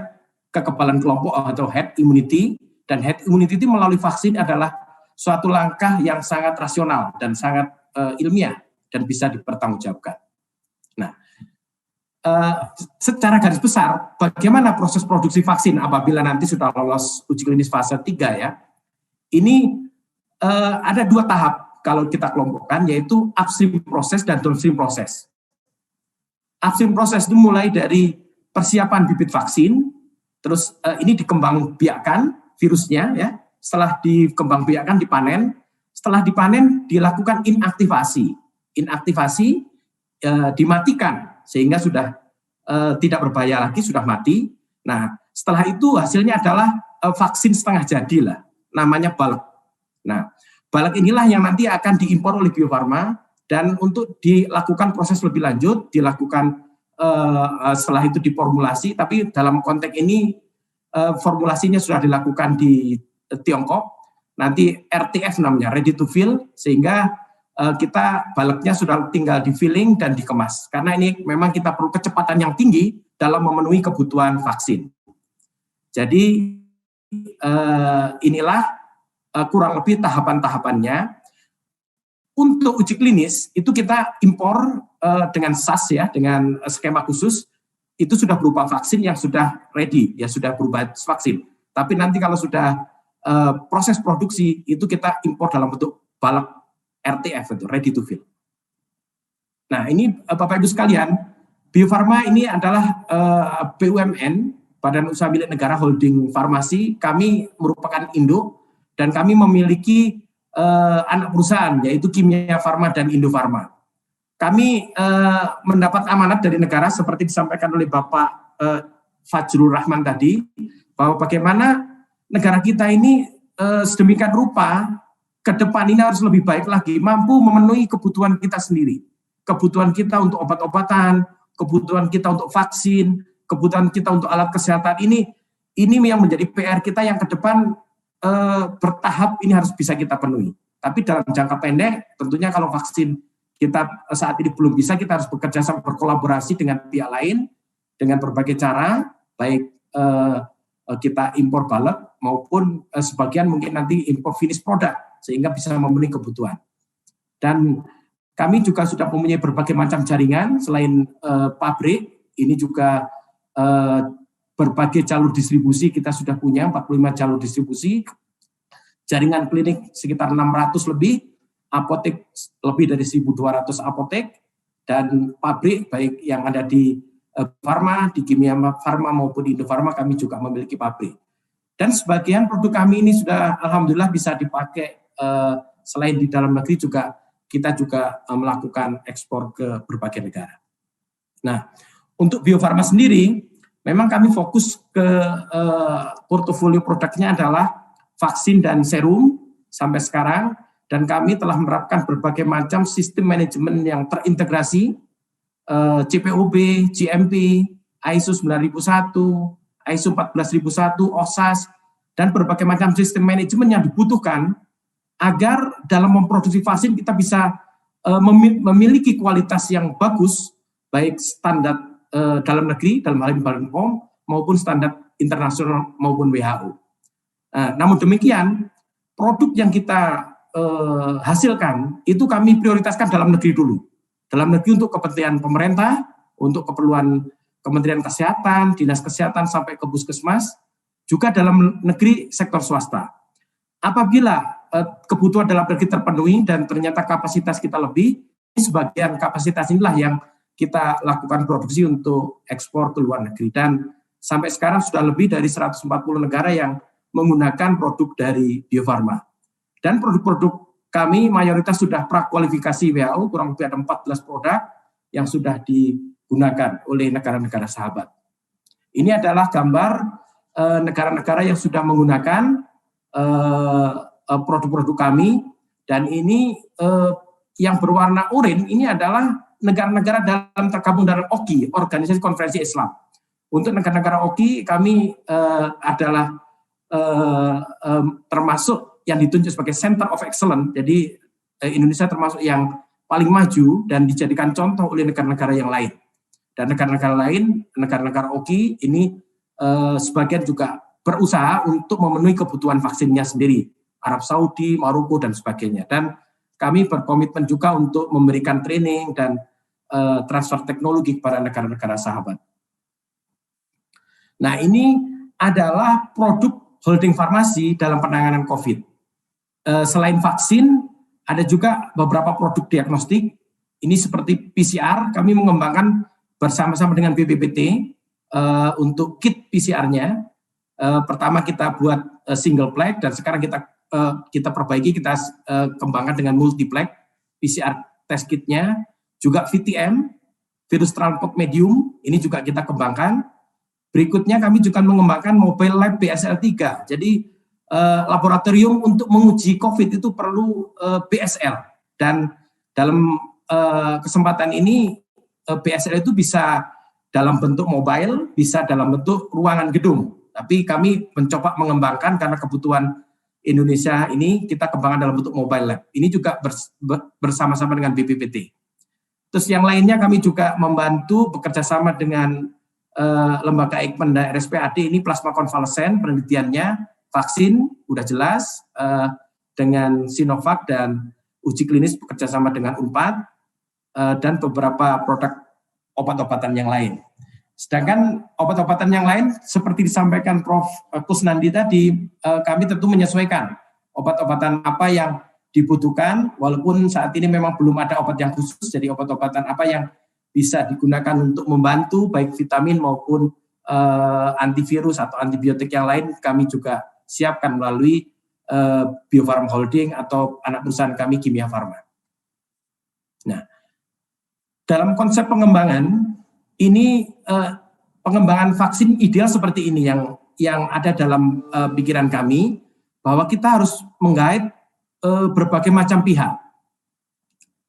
kekebalan kelompok atau herd immunity, Dan herd immunity melalui vaksin adalah suatu langkah yang sangat rasional dan sangat ilmiah dan bisa dipertanggungjawabkan. Nah, secara garis besar, bagaimana proses produksi vaksin apabila nanti sudah lolos uji klinis fase 3 ya? Ini ada 2 tahap kalau kita kelompokkan, yaitu upstream proses dan downstream proses. Upstream proses itu mulai dari persiapan bibit vaksin, terus ini dikembangbiakkan virusnya ya, setelah dikembangbiakkan dipanen, setelah dipanen dilakukan inaktivasi, dimatikan sehingga sudah tidak berbahaya lagi, sudah mati. Nah, setelah itu hasilnya adalah vaksin setengah jadi lah, namanya balek. Nah, balek inilah yang nanti akan diimpor oleh Bio Farma dan untuk dilakukan proses lebih lanjut, dilakukan setelah itu diformulasi, tapi dalam konteks ini formulasinya sudah dilakukan di Tiongkok, nanti RTF namanya, ready to fill, sehingga kita baleknya sudah tinggal di filling dan dikemas. Karena ini memang kita perlu kecepatan yang tinggi dalam memenuhi kebutuhan vaksin. Jadi inilah kurang lebih tahapan-tahapannya. Untuk uji klinis itu kita impor dengan SAS ya, dengan skema khusus. Itu sudah berupa vaksin yang sudah ready, ya sudah berupa vaksin. Tapi nanti kalau sudah proses produksi, itu kita impor dalam bentuk balek RTF, itu ready to fill. Nah ini Bapak Ibu sekalian, Bio Farma ini adalah BUMN, Badan Usaha Milik Negara Holding Farmasi. Kami merupakan induk, dan kami memiliki anak perusahaan, yaitu Kimia Farma dan Indofarma. Kami mendapat amanat dari negara seperti disampaikan oleh Bapak Fajrul Rahman tadi, bahwa bagaimana negara kita ini sedemikian rupa ke depan ini harus lebih baik lagi, mampu memenuhi kebutuhan kita sendiri. Kebutuhan kita untuk obat-obatan, kebutuhan kita untuk vaksin, kebutuhan kita untuk alat kesehatan ini yang menjadi PR kita yang ke depan bertahap ini harus bisa kita penuhi. Tapi dalam jangka pendek tentunya kalau vaksin kita saat ini belum bisa, kita harus bekerja sama berkolaborasi dengan pihak lain dengan berbagai cara, baik kita impor balek maupun sebagian mungkin nanti impor finish product sehingga bisa memenuhi kebutuhan. Dan kami juga sudah mempunyai berbagai macam jaringan selain pabrik, ini juga berbagai jalur distribusi kita sudah punya 45 jalur distribusi, jaringan klinik sekitar 600 lebih, apotek lebih dari 1.200 apotek, dan pabrik baik yang ada di Farma, di Kimia Farma maupun di Indofarma kami juga memiliki pabrik. Dan sebagian produk kami ini sudah alhamdulillah bisa dipakai selain di dalam negeri juga kita juga melakukan ekspor ke berbagai negara. Nah, untuk Bio Farma sendiri memang kami fokus ke portofolio produknya adalah vaksin dan serum sampai sekarang. Dan kami telah menerapkan berbagai macam sistem manajemen yang terintegrasi, CPOB, GMP, ISO 9001, ISO 14001, OSAS, dan berbagai macam sistem manajemen yang dibutuhkan agar dalam memproduksi vaksin kita bisa memiliki kualitas yang bagus, baik standar dalam negeri, dalam hal ini Badan POM, maupun standar internasional maupun WHO. Namun demikian, produk yang kita hasilkan itu kami prioritaskan dalam negeri dulu. Dalam negeri untuk kepentingan pemerintah, untuk keperluan Kementerian Kesehatan, Dinas Kesehatan sampai ke Puskesmas, juga dalam negeri sektor swasta. Apabila kebutuhan dalam negeri terpenuhi dan ternyata kapasitas kita lebih, sebagian kapasitas inilah yang kita lakukan produksi untuk ekspor ke luar negeri. Dan sampai sekarang sudah lebih dari 140 negara yang menggunakan produk dari Bio Farma. Dan produk-produk kami mayoritas sudah prakualifikasi WHO, kurang lebih ada 14 produk yang sudah digunakan oleh negara-negara sahabat. Ini adalah gambar negara-negara yang sudah menggunakan produk-produk kami, dan ini yang berwarna oranye ini adalah negara-negara dalam tergabung dalam OKI, Organisasi Konferensi Islam. Untuk negara-negara OKI kami adalah termasuk yang ditunjuk sebagai Center of Excellence. Jadi Indonesia termasuk yang paling maju dan dijadikan contoh oleh negara-negara yang lain. Dan negara-negara lain, negara-negara OKI ini sebagian juga berusaha untuk memenuhi kebutuhan vaksinnya sendiri, Arab Saudi, Maroko, dan sebagainya. Dan kami berkomitmen juga untuk memberikan training dan transfer teknologi kepada negara-negara sahabat. Nah, ini adalah produk holding farmasi dalam penanganan COVID. Selain vaksin, ada juga beberapa produk diagnostik. Ini seperti PCR, kami mengembangkan bersama-sama dengan BPPT untuk kit PCR-nya. Pertama kita buat single plex, dan sekarang kita perbaiki, kita kembangkan dengan multiplex PCR test kitnya. Juga VTM, virus transport medium, ini juga kita kembangkan. Berikutnya kami juga mengembangkan mobile lab BSL-3. Jadi laboratorium untuk menguji COVID itu perlu BSL. Dan dalam kesempatan ini BSL itu bisa dalam bentuk mobile, bisa dalam bentuk ruangan gedung. Tapi kami mencoba mengembangkan karena kebutuhan Indonesia ini, kita kembangkan dalam bentuk mobile lab. Ini juga bersama-sama dengan BPPT. Terus yang lainnya kami juga membantu bekerja sama dengan lembaga Eijkman dan RSPAD, ini plasma konvalesen penelitiannya, vaksin udah jelas, dengan Sinovac dan uji klinis bekerja sama dengan UNPAD, dan beberapa produk obat-obatan yang lain. Sedangkan obat-obatan yang lain seperti disampaikan Prof. Kusnandi tadi, kami tentu menyesuaikan obat-obatan apa yang dibutuhkan, walaupun saat ini memang belum ada obat yang khusus, jadi obat-obatan apa yang bisa digunakan untuk membantu baik vitamin maupun antivirus atau antibiotik yang lain, kami juga siapkan melalui Bio Farma Holding atau anak perusahaan kami Kimia Farma. Nah, dalam konsep pengembangan ini, pengembangan vaksin ideal seperti ini yang ada dalam pikiran kami, bahwa kita harus menggait berbagai macam pihak.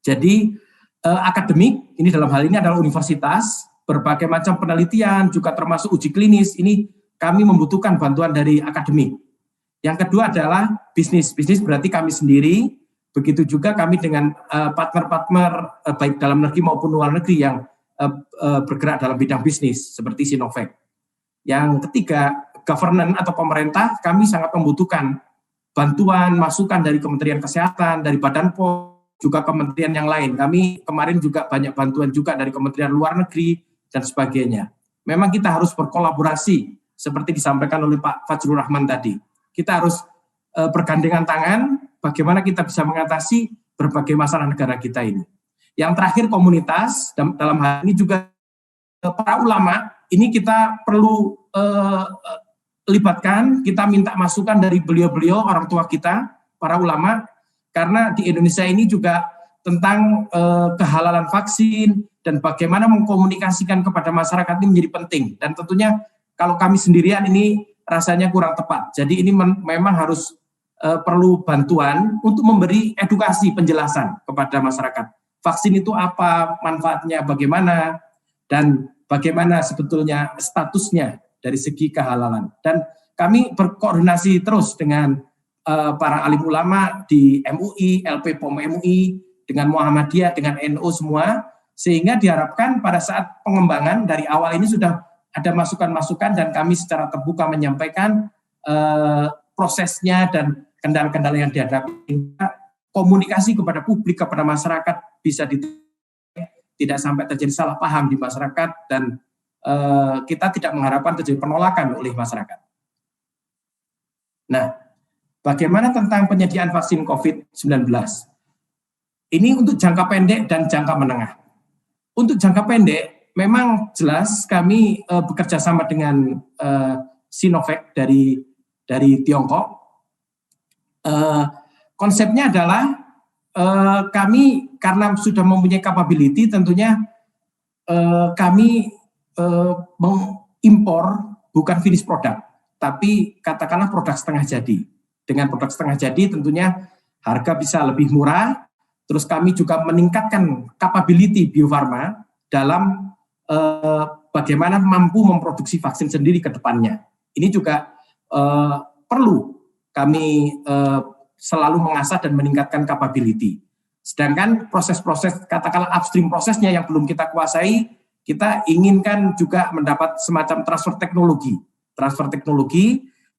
Jadi akademik, ini dalam hal ini adalah universitas, berbagai macam penelitian, juga termasuk uji klinis, ini kami membutuhkan bantuan dari akademik. Yang kedua adalah bisnis. Bisnis berarti kami sendiri, begitu juga kami dengan partner-partner baik dalam negeri maupun luar negeri yang bergerak dalam bidang bisnis, seperti Sinovac. Yang ketiga, governance atau pemerintah, kami sangat membutuhkan bantuan, masukan dari Kementerian Kesehatan, dari Badan POM, juga kementerian yang lain. Kami kemarin juga banyak bantuan juga dari Kementerian Luar Negeri, dan sebagainya. Memang kita harus berkolaborasi, seperti disampaikan oleh Pak Fajrul Rahman tadi. Kita harus bergandengan tangan, bagaimana kita bisa mengatasi berbagai masalah negara kita ini. Yang terakhir, komunitas, dalam hal ini juga para ulama, ini kita perlu libatkan, kita minta masukan dari beliau-beliau, orang tua kita, para ulama, karena di Indonesia ini juga tentang kehalalan vaksin dan bagaimana mengkomunikasikan kepada masyarakat ini menjadi penting. Dan tentunya kalau kami sendirian ini rasanya kurang tepat. Jadi ini memang harus perlu bantuan untuk memberi edukasi, penjelasan kepada masyarakat. Vaksin itu apa, manfaatnya bagaimana, dan bagaimana sebetulnya statusnya dari segi kehalalan. Dan kami berkoordinasi terus dengan para alim ulama di MUI, LP POM MUI, dengan Muhammadiyah, dengan NU semua, sehingga diharapkan pada saat pengembangan dari awal ini sudah ada masukan-masukan, dan kami secara terbuka menyampaikan prosesnya dan kendala-kendala yang dihadapi. Komunikasi kepada publik, kepada masyarakat bisa tidak sampai terjadi salah paham di masyarakat, dan kita tidak mengharapkan terjadi penolakan oleh masyarakat. Nah, bagaimana tentang penyediaan vaksin COVID-19? Ini untuk jangka pendek dan jangka menengah. Untuk jangka pendek, memang jelas kami bekerja sama dengan Sinovac dari Tiongkok. Konsepnya adalah kami karena sudah mempunyai capability, tentunya kami mengimpor bukan finish product, tapi katakanlah produk setengah jadi. Dengan produk setengah jadi tentunya harga bisa lebih murah. Terus kami juga meningkatkan capability Bio Farma dalam bagaimana mampu memproduksi vaksin sendiri ke depannya. Ini juga perlu kami selalu mengasah dan meningkatkan capability. Sedangkan proses-proses, katakanlah upstream prosesnya yang belum kita kuasai, kita inginkan juga mendapat semacam transfer teknologi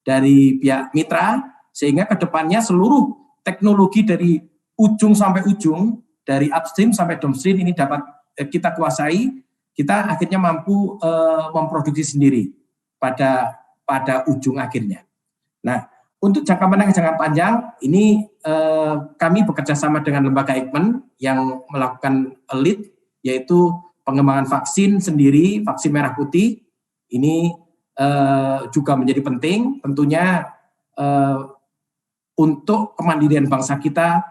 dari pihak mitra, sehingga kedepannya seluruh teknologi dari ujung sampai ujung, dari upstream sampai downstream ini dapat kita kuasai, kita akhirnya mampu memproduksi sendiri pada ujung akhirnya. Nah, untuk jangka menengah jangka panjang ini kami bekerja sama dengan lembaga Eijkman yang melakukan lead, yaitu pengembangan vaksin sendiri, vaksin merah putih. Ini juga menjadi penting tentunya untuk kemandirian bangsa kita,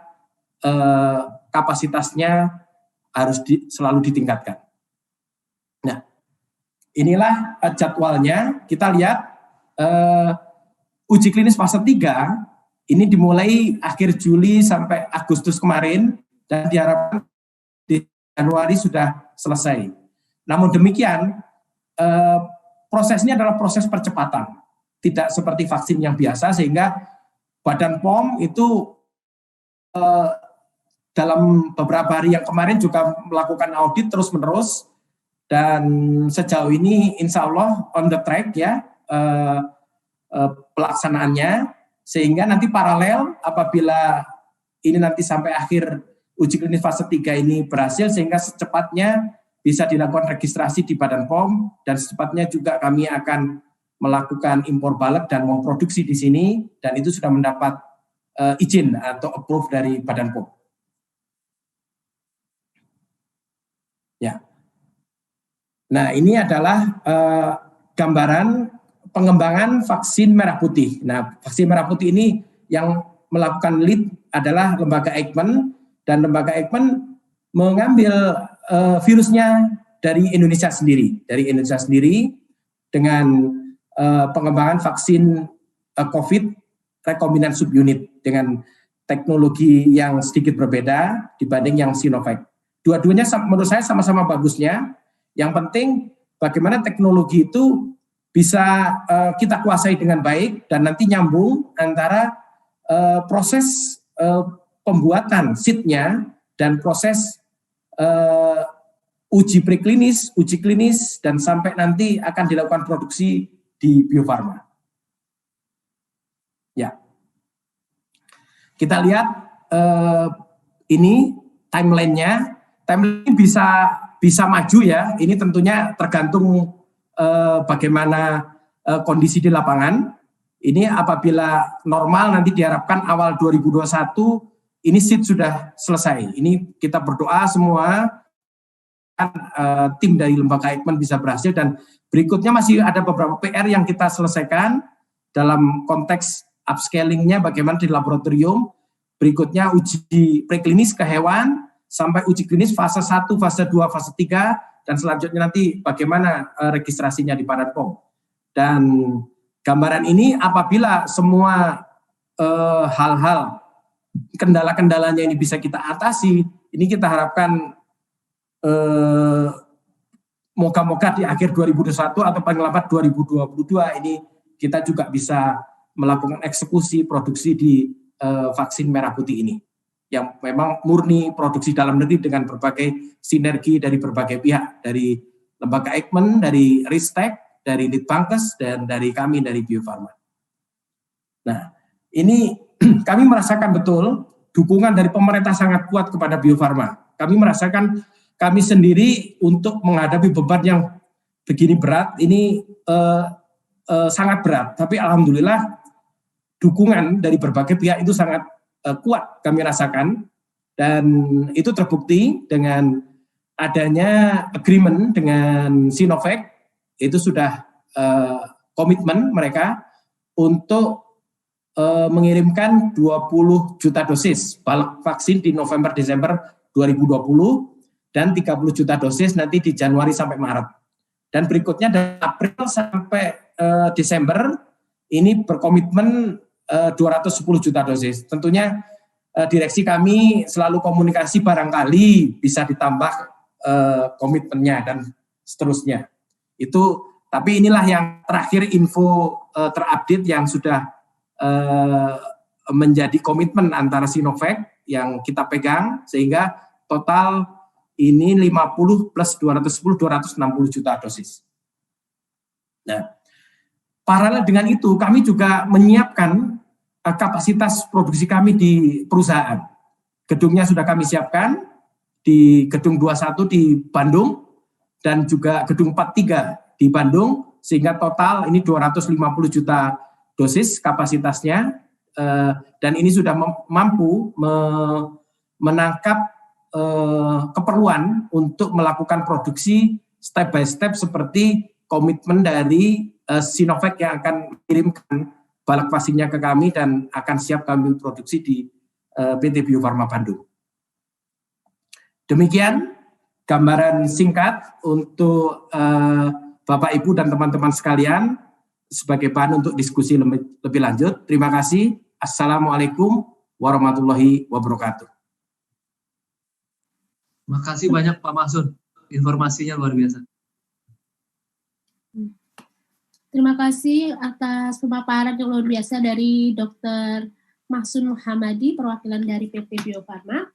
kapasitasnya harus selalu ditingkatkan. Nah, inilah jadwalnya. Kita lihat uji klinis fase 3 ini dimulai akhir Juli sampai Agustus kemarin dan diharapkan di Januari sudah selesai. Namun demikian, prosesnya adalah proses percepatan, tidak seperti vaksin yang biasa, sehingga Badan POM itu dalam beberapa hari yang kemarin juga melakukan audit terus-menerus, dan sejauh ini insya Allah on the track ya pelaksanaannya, sehingga nanti paralel apabila ini nanti sampai akhir uji klinis fase 3 ini berhasil, sehingga secepatnya bisa dilakukan registrasi di Badan POM, dan secepatnya juga kami akan melakukan impor balik dan memproduksi di sini, dan itu sudah mendapat izin atau approve dari Badan POM. Ya. Nah, ini adalah gambaran pengembangan vaksin merah putih. Nah, vaksin merah putih ini yang melakukan lead adalah lembaga Eijkman, dan lembaga Eijkman mengambil virusnya dari Indonesia sendiri, dengan pengembangan vaksin COVID rekombinan subunit dengan teknologi yang sedikit berbeda dibanding yang Sinovac. Dua-duanya menurut saya sama-sama bagusnya. Yang penting bagaimana teknologi itu bisa kita kuasai dengan baik dan nanti nyambung antara proses pembuatan seednya dan proses uji preklinis, uji klinis, dan sampai nanti akan dilakukan produksi di Bio Farma. Ya, kita lihat ini timelinenya. Timeline bisa maju ya. Ini tentunya tergantung bagaimana kondisi di lapangan. Ini apabila normal nanti diharapkan awal 2021 ini seed sudah selesai. Ini kita berdoa semua tim dari lembaga Eijkman bisa berhasil, dan berikutnya masih ada beberapa PR yang kita selesaikan dalam konteks upscalingnya bagaimana di laboratorium. Berikutnya uji preklinis ke hewan sampai uji klinis fase 1, fase 2, fase 3, dan selanjutnya nanti bagaimana registrasinya di Badan POM. Dan gambaran ini apabila semua hal-hal kendala-kendalanya ini bisa kita atasi, ini kita harapkan moga-moga di akhir 2021 atau paling lambat 2022 ini kita juga bisa melakukan eksekusi produksi di vaksin merah putih ini, yang memang murni produksi dalam negeri dengan berbagai sinergi dari berbagai pihak, dari lembaga Eijkman, dari Ristek, dari Litbangkes, dan dari kami dari Bio Farma. Nah, ini kami merasakan betul dukungan dari pemerintah sangat kuat kepada Bio Farma. Kami merasakan kami sendiri untuk menghadapi beban yang begini berat, ini sangat berat. Tapi alhamdulillah dukungan dari berbagai pihak itu sangat kuat kami rasakan, dan itu terbukti dengan adanya agreement dengan Sinovac. Itu sudah komitmen mereka untuk mengirimkan 20 juta dosis vaksin di November-Desember 2020 dan 30 juta dosis nanti di Januari sampai Maret. Dan berikutnya dari April sampai Desember ini berkomitmen 210 juta dosis. Tentunya direksi kami selalu komunikasi, barangkali bisa ditambah komitmennya dan seterusnya. Itu, tapi inilah yang terakhir info terupdate yang sudah menjadi komitmen antara Sinovac yang kita pegang, sehingga total ini 50 plus 210, 260 juta dosis. Nah, Paralel dengan itu, kami juga menyiapkan kapasitas produksi kami di perusahaan. Gedungnya sudah kami siapkan di Gedung 21 di Bandung dan juga Gedung 43 di Bandung, sehingga total ini 250 juta dosis kapasitasnya, dan ini sudah mampu menangkap keperluan untuk melakukan produksi step by step seperti komitmen dari Sinovac yang akan mengirimkan balak vaksinnya ke kami dan akan siap kami produksi di PT Bio Farma Bandung. Demikian gambaran singkat untuk Bapak Ibu dan teman-teman sekalian sebagai bahan untuk diskusi lebih lanjut. Terima kasih. Assalamualaikum warahmatullahi wabarakatuh. Terima kasih banyak Pak Mahsun, informasinya luar biasa. Terima kasih atas pemaparan yang luar biasa dari Dr. Mahsun Muhammadi, perwakilan dari PT Bio Farma.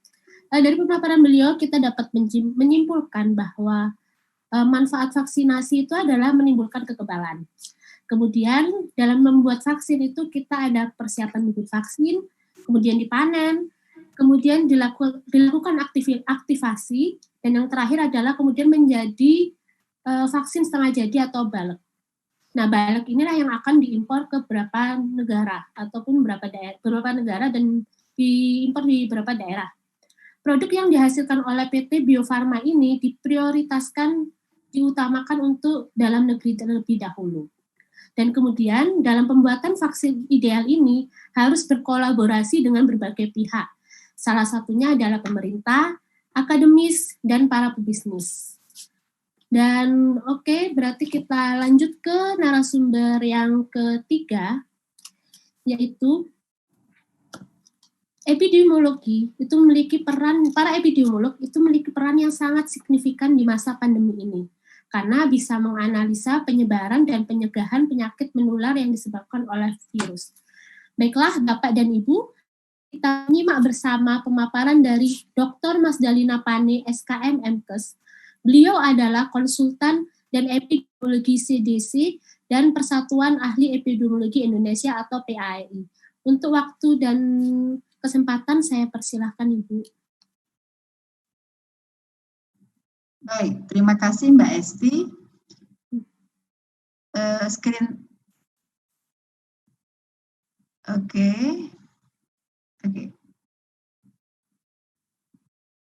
Dari pemaparan beliau kita dapat menyimpulkan bahwa manfaat vaksinasi itu adalah menimbulkan kekebalan. Kemudian dalam membuat vaksin itu kita ada persiapan bibit vaksin, kemudian dipanen, kemudian dilakukan aktivasi, dan yang terakhir adalah kemudian menjadi vaksin setengah jadi atau balek. Nah, balek inilah yang akan diimpor ke beberapa negara ataupun beberapa negara dan diimpor di beberapa daerah. Produk yang dihasilkan oleh PT Bio Farma ini diutamakan untuk dalam negeri terlebih dahulu. Dan kemudian dalam pembuatan vaksin ideal ini harus berkolaborasi dengan berbagai pihak. Salah satunya adalah pemerintah, akademis, dan para pebisnis. Dan berarti kita lanjut ke narasumber yang ketiga, yaitu epidemiologi itu memiliki peran, para epidemiolog itu memiliki peran yang sangat signifikan di masa pandemi ini, karena bisa menganalisa penyebaran dan pencegahan penyakit menular yang disebabkan oleh virus. Baiklah Bapak dan Ibu, kita nyimak bersama pemaparan dari Dr. Mas Dalina Pane, SKM MKes. Beliau adalah konsultan dan epidemiologi CDC dan Persatuan Ahli Epidemiologi Indonesia atau PAI. Untuk waktu dan kesempatan saya persilahkan Ibu. Baik, terima kasih Mbak Esti. Screen. Oke.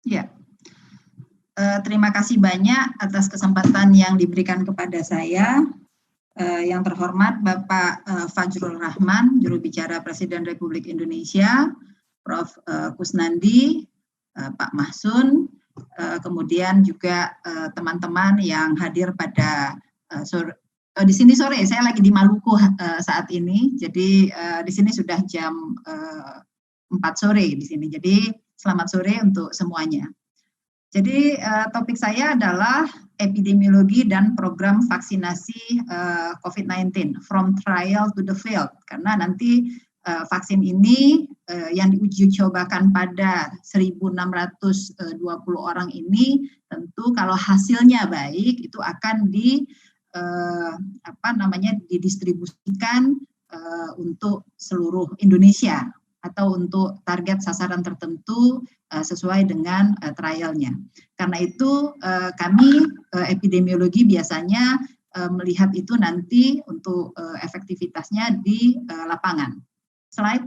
Ya. Terima kasih banyak atas kesempatan yang diberikan kepada saya. Yang terhormat Bapak Fajrul Rahman, juru bicara Presiden Republik Indonesia, Prof. Kusnandi, Pak Mahsun, kemudian juga teman-teman yang hadir pada di sini sore. Saya lagi di Maluku saat ini, jadi di sini sudah jam 4 sore di sini. Jadi selamat sore untuk semuanya. Jadi topik saya adalah epidemiologi dan program vaksinasi COVID-19 from trial to the field, karena nanti vaksin ini yang diuji cobakan pada 1.620 orang ini tentu kalau hasilnya baik itu akan didistribusikan untuk seluruh Indonesia atau untuk target sasaran tertentu sesuai dengan trialnya. Karena itu kami epidemiologi biasanya melihat itu nanti untuk efektivitasnya di lapangan. Slide.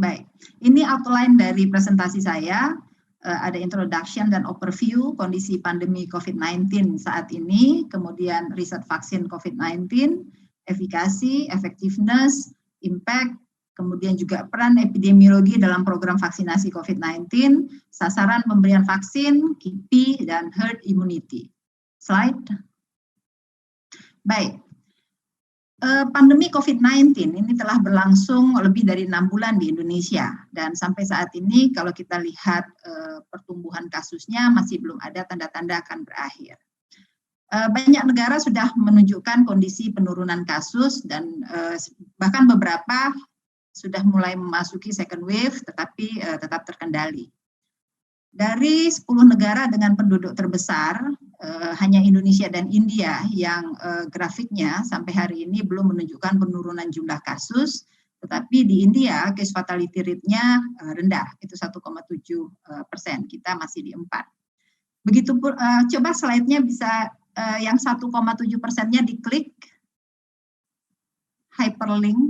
Baik, ini outline dari presentasi saya. Ada introduction dan overview kondisi pandemi COVID-19 saat ini, kemudian riset vaksin COVID-19, efikasi, effectiveness, impact, kemudian juga peran epidemiologi dalam program vaksinasi COVID-19, sasaran pemberian vaksin, KIPI, dan herd immunity. Slide. Baik. Pandemi COVID-19 ini telah berlangsung lebih dari 6 bulan di Indonesia, dan sampai saat ini kalau kita lihat pertumbuhan kasusnya masih belum ada tanda-tanda akan berakhir. Banyak negara sudah menunjukkan kondisi penurunan kasus dan bahkan beberapa sudah mulai memasuki second wave tetapi tetap terkendali. Dari 10 negara dengan penduduk terbesar hanya Indonesia dan India yang grafiknya sampai hari ini belum menunjukkan penurunan jumlah kasus, tetapi di India case fatality rate-nya rendah, itu 1,7%, kita masih di 4. Begitu coba slide-nya bisa yang 1,7%-nya diklik, hyperlink.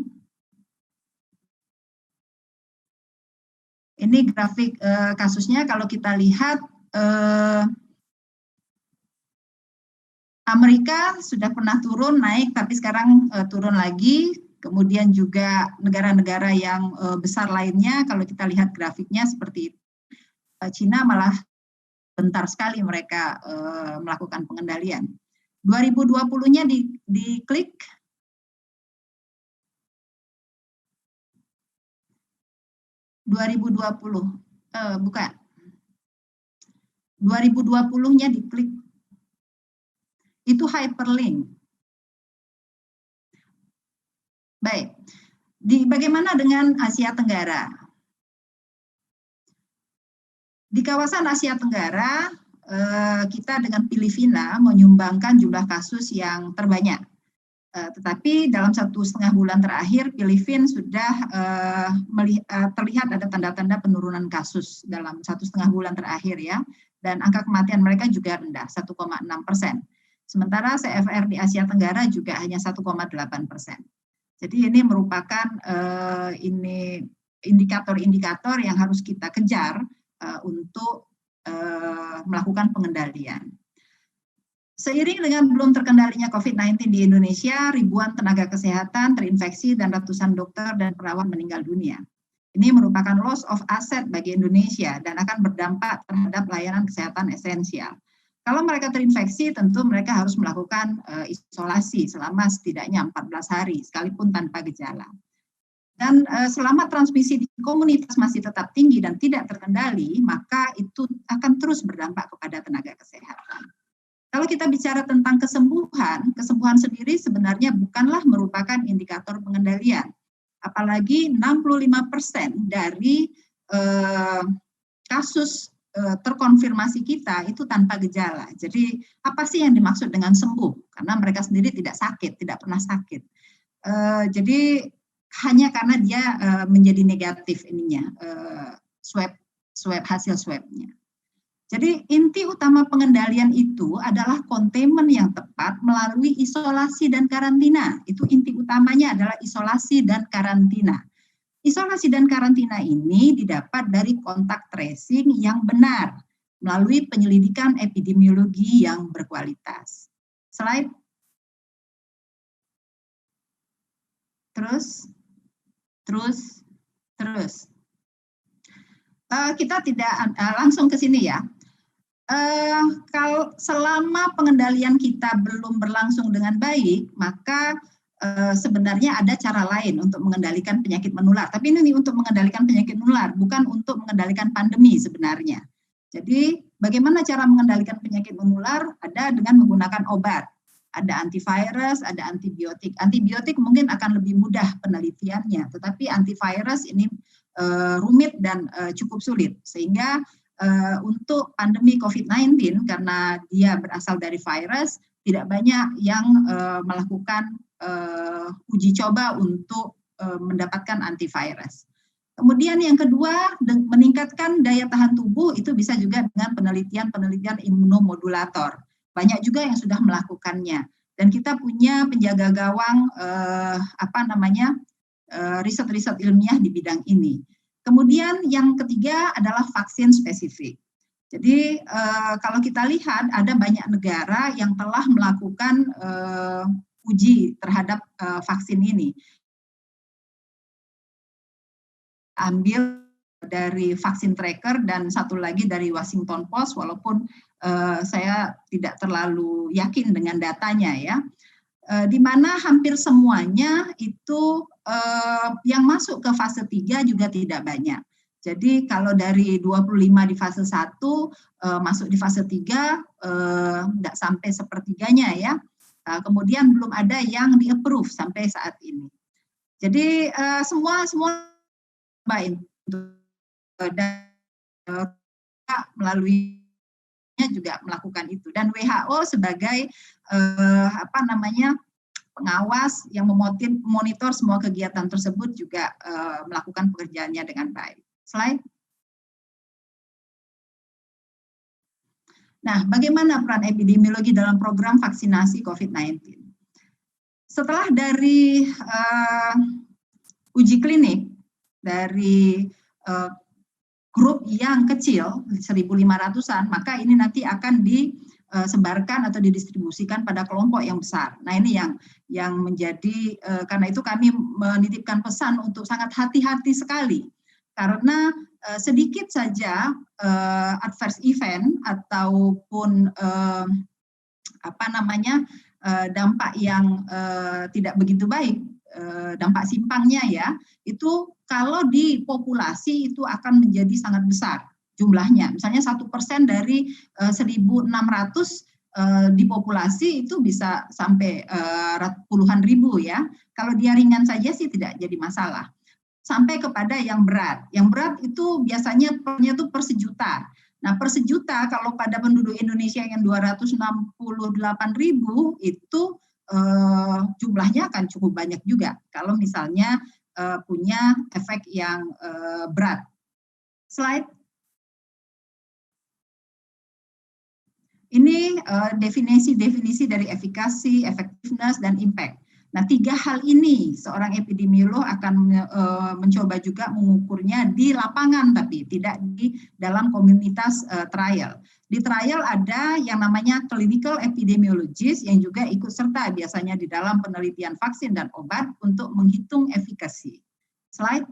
Ini grafik kasusnya, kalau kita lihat Amerika sudah pernah turun, naik, tapi sekarang turun lagi. Kemudian juga negara-negara yang besar lainnya, kalau kita lihat grafiknya seperti itu. Cina malah bentar sekali mereka melakukan pengendalian. 2020-nya diklik. Bukan. 2020-nya diklik. Itu hyperlink. Baik. Bagaimana dengan Asia Tenggara? Di kawasan Asia Tenggara, kita dengan Filipina menyumbangkan jumlah kasus yang terbanyak. Tetapi dalam 1,5 bulan terakhir, Filipina sudah terlihat ada tanda-tanda penurunan kasus dalam 1,5 bulan terakhir ya. Dan angka kematian mereka juga rendah, 1,6%. Sementara CFR di Asia Tenggara juga hanya 1,8%. Jadi ini merupakan indikator-indikator yang harus kita kejar untuk melakukan pengendalian. Seiring dengan belum terkendalinya COVID-19 di Indonesia, ribuan tenaga kesehatan terinfeksi dan ratusan dokter dan perawat meninggal dunia. Ini merupakan loss of asset bagi Indonesia dan akan berdampak terhadap layanan kesehatan esensial. Kalau mereka terinfeksi, tentu mereka harus melakukan isolasi selama setidaknya 14 hari, sekalipun tanpa gejala. Dan selama transmisi di komunitas masih tetap tinggi dan tidak terkendali, maka itu akan terus berdampak kepada tenaga kesehatan. Kalau kita bicara tentang kesembuhan, kesembuhan sendiri sebenarnya bukanlah merupakan indikator pengendalian. Apalagi 65% dari kasus terkonfirmasi kita itu tanpa gejala. Jadi apa sih yang dimaksud dengan sembuh? Karena mereka sendiri tidak sakit, tidak pernah sakit. Jadi hanya karena dia menjadi negatif ininya, hasil swabnya. Jadi inti utama pengendalian itu adalah containment yang tepat melalui isolasi dan karantina. Itu inti utamanya adalah isolasi dan karantina. Isolasi dan karantina ini didapat dari kontak tracing yang benar melalui penyelidikan epidemiologi yang berkualitas. Slide. Terus. Kita tidak langsung ke sini ya. Kalau selama pengendalian kita belum berlangsung dengan baik, maka sebenarnya ada cara lain untuk mengendalikan penyakit menular. Tapi ini untuk mengendalikan penyakit menular, bukan untuk mengendalikan pandemi sebenarnya. Jadi bagaimana cara mengendalikan penyakit menular? Ada dengan menggunakan obat. Ada antivirus, ada antibiotik. Antibiotik mungkin akan lebih mudah penelitiannya, tetapi antivirus ini rumit dan cukup sulit. Sehingga untuk pandemi COVID-19, karena dia berasal dari virus, tidak banyak yang melakukan uji coba untuk mendapatkan antivirus. Kemudian yang kedua, meningkatkan daya tahan tubuh itu bisa juga dengan penelitian imunomodulator. Banyak juga yang sudah melakukannya. Dan kita punya penjaga gawang riset-riset ilmiah di bidang ini. Kemudian yang ketiga adalah vaksin spesifik. Jadi kalau kita lihat ada banyak negara yang telah melakukan uji terhadap vaksin ini. Ambil dari Vaksin Tracker dan satu lagi dari Washington Post, walaupun saya tidak terlalu yakin dengan datanya ya. Di mana hampir semuanya itu yang masuk ke fase 3 juga tidak banyak. Jadi kalau dari 25 di fase 1 masuk di fase 3 tidak sampai sepertiganya ya. Kemudian belum ada yang di-approve sampai saat ini. Jadi semua baik dan melalui juga melakukan itu, dan WHO sebagai pengawas yang memonitor semua kegiatan tersebut juga melakukan pekerjaannya dengan baik. Slide. Nah, bagaimana peran epidemiologi dalam program vaksinasi COVID-19? Setelah dari uji klinik dari grup yang kecil 1.500-an, maka ini nanti akan disebarkan atau didistribusikan pada kelompok yang besar. Nah, ini yang menjadi, karena itu kami menitipkan pesan untuk sangat hati-hati sekali, karena sedikit saja adverse event ataupun dampak yang tidak begitu baik, dampak simpangnya ya, itu kalau di populasi itu akan menjadi sangat besar jumlahnya. Misalnya 1% dari 1.600 di populasi itu bisa sampai puluhan ribu ya. Kalau dia ringan saja sih tidak jadi masalah. Sampai kepada yang berat. Yang berat itu biasanya per sejuta. Nah, per sejuta kalau pada penduduk Indonesia yang 268.000 itu jumlahnya akan cukup banyak juga kalau misalnya punya efek yang berat. Slide. Ini definisi dari efikasi, effectiveness, dan impact. Nah, 3 hal ini seorang epidemiolog akan mencoba juga mengukurnya di lapangan, tapi tidak di dalam komunitas trial. Di trial ada yang namanya clinical epidemiologist yang juga ikut serta biasanya di dalam penelitian vaksin dan obat untuk menghitung efikasi. Slide.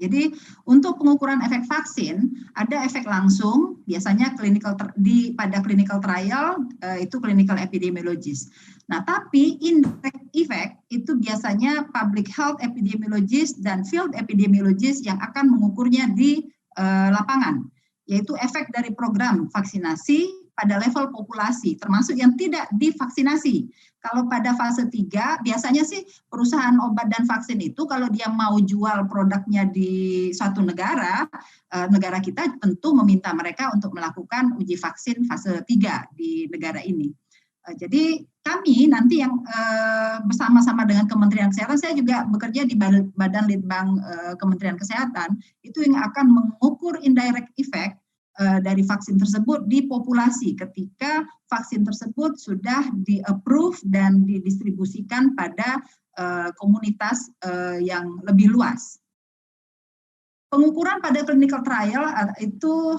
Jadi untuk pengukuran efek vaksin ada efek langsung, biasanya pada clinical trial itu clinical epidemiologist. Nah, tapi indirect effect itu biasanya public health epidemiologist dan field epidemiologist yang akan mengukurnya di lapangan, yaitu efek dari program vaksinasi pada level populasi, termasuk yang tidak divaksinasi. Kalau pada fase 3, biasanya sih perusahaan obat dan vaksin itu kalau dia mau jual produknya di suatu negara, negara kita tentu meminta mereka untuk melakukan uji vaksin fase 3 di negara ini. Jadi kami nanti yang bersama-sama dengan Kementerian Kesehatan, saya juga bekerja di Badan Litbang Kementerian Kesehatan, itu yang akan mengukur indirect effect dari vaksin tersebut di populasi ketika vaksin tersebut sudah di-approve dan didistribusikan pada komunitas yang lebih luas. Pengukuran pada clinical trial itu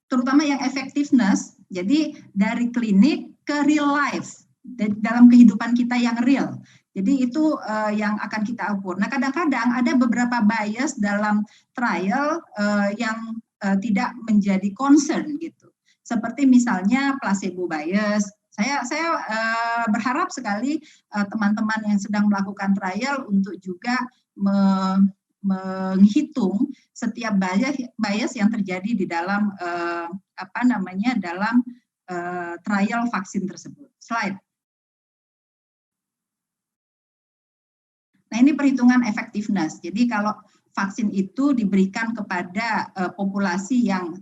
terutama yang effectiveness, jadi dari klinik ke real life, dalam kehidupan kita yang real. Jadi itu yang akan kita ukur. Nah, kadang-kadang ada beberapa bias dalam trial yang tidak menjadi concern gitu. Seperti misalnya placebo bias. Saya berharap sekali teman-teman yang sedang melakukan trial untuk juga menghitung setiap bias yang terjadi di dalam dalam trial vaksin tersebut. Slide. Nah, ini perhitungan effectiveness. Jadi kalau vaksin itu diberikan kepada populasi yang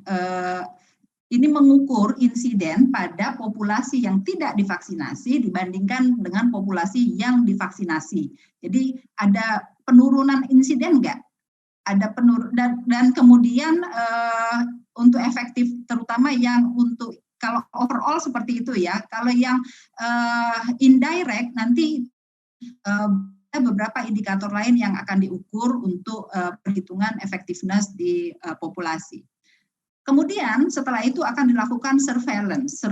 ini mengukur insiden pada populasi yang tidak divaksinasi dibandingkan dengan populasi yang divaksinasi. Jadi ada penurunan insiden enggak? Ada dan kemudian untuk efektif terutama yang untuk kalau overall seperti itu ya. Kalau yang indirect nanti beberapa indikator lain yang akan diukur untuk perhitungan effectiveness di populasi. Kemudian setelah itu akan dilakukan surveillance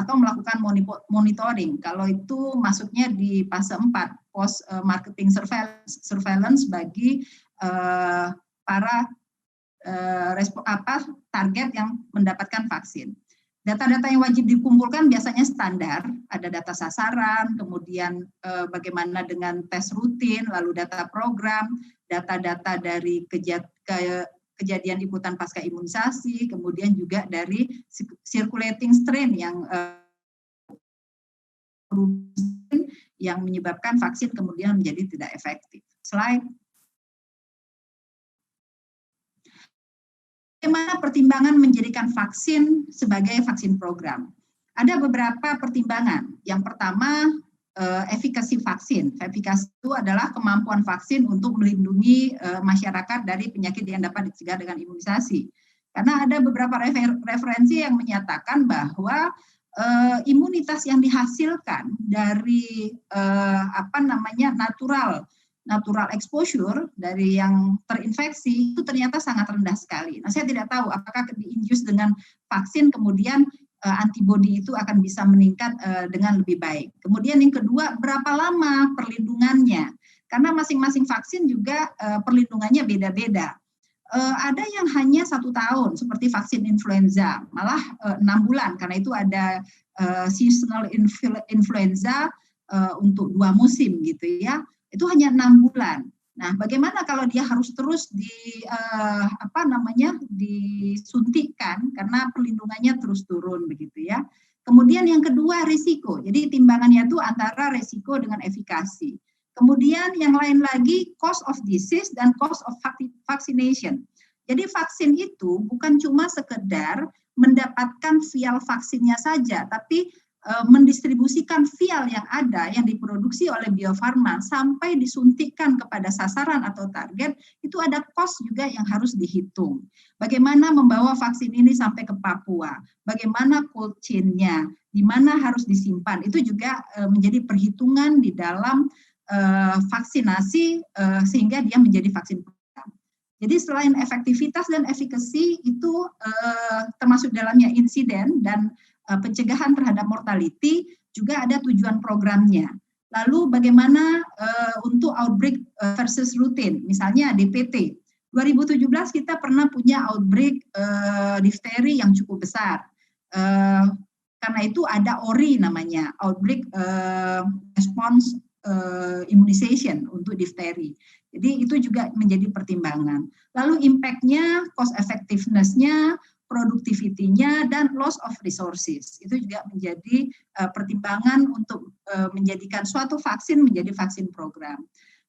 atau melakukan monitoring. Kalau itu masuknya di fase 4, post marketing surveillance bagi para target yang mendapatkan vaksin. Data-data yang wajib dikumpulkan biasanya standar, ada data sasaran, kemudian bagaimana dengan tes rutin, lalu data program, data-data dari kejadian ikutan pasca imunisasi, kemudian juga dari circulating strain yang menyebabkan vaksin kemudian menjadi tidak efektif. Slide. Bagaimana pertimbangan menjadikan vaksin sebagai vaksin program? Ada beberapa pertimbangan. Yang pertama, efikasi vaksin. Efikasi itu adalah kemampuan vaksin untuk melindungi masyarakat dari penyakit yang dapat dicegah dengan imunisasi. Karena ada beberapa referensi yang menyatakan bahwa imunitas yang dihasilkan dari natural exposure dari yang terinfeksi itu ternyata sangat rendah sekali. Nah, saya tidak tahu apakah diinjus dengan vaksin kemudian antibodi itu akan bisa meningkat dengan lebih baik. Kemudian yang kedua, berapa lama perlindungannya? Karena masing-masing vaksin juga perlindungannya beda-beda. Ada yang hanya 1 tahun seperti vaksin influenza, malah 6 bulan karena itu ada seasonal influenza untuk 2 musim gitu ya. Itu hanya 6 bulan. Nah, bagaimana kalau dia harus terus disuntikkan karena perlindungannya terus turun begitu ya. Kemudian yang kedua, risiko. Jadi timbangannya itu antara risiko dengan efikasi. Kemudian yang lain lagi cost of disease dan cost of vaccination. Jadi vaksin itu bukan cuma sekedar mendapatkan vial vaksinnya saja, tapi mendistribusikan vial yang ada yang diproduksi oleh Bio Farma sampai disuntikkan kepada sasaran atau target, itu ada cost juga yang harus dihitung. Bagaimana membawa vaksin ini sampai ke Papua, bagaimana cold chain-nya, di mana harus disimpan, itu juga menjadi perhitungan di dalam vaksinasi sehingga dia menjadi vaksin program. Jadi selain efektivitas dan efikasi itu termasuk dalamnya insiden dan pencegahan terhadap mortality, juga ada tujuan programnya. Lalu bagaimana untuk outbreak versus routine, misalnya DPT. 2017 kita pernah punya outbreak difteri yang cukup besar. Karena itu ada ORI namanya, outbreak response immunization untuk difteri. Jadi itu juga menjadi pertimbangan. Lalu impact-nya, cost effectiveness-nya, productivity-nya, dan loss of resources. Itu juga menjadi pertimbangan untuk menjadikan suatu vaksin menjadi vaksin program.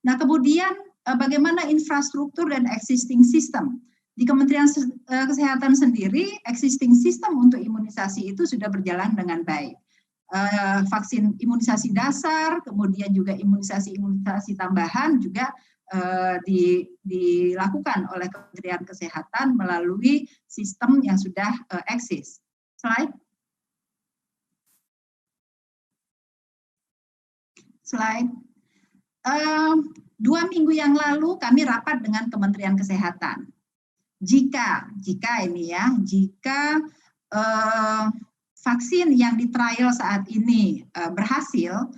Nah, kemudian bagaimana infrastruktur dan existing system. Di Kementerian Kesehatan sendiri, existing system untuk imunisasi itu sudah berjalan dengan baik. Vaksin imunisasi dasar, kemudian juga imunisasi tambahan juga dilakukan oleh Kementerian Kesehatan melalui sistem yang sudah eksis. Slide. 2 minggu yang lalu kami rapat dengan Kementerian Kesehatan. Jika vaksin yang di-trial saat ini berhasil,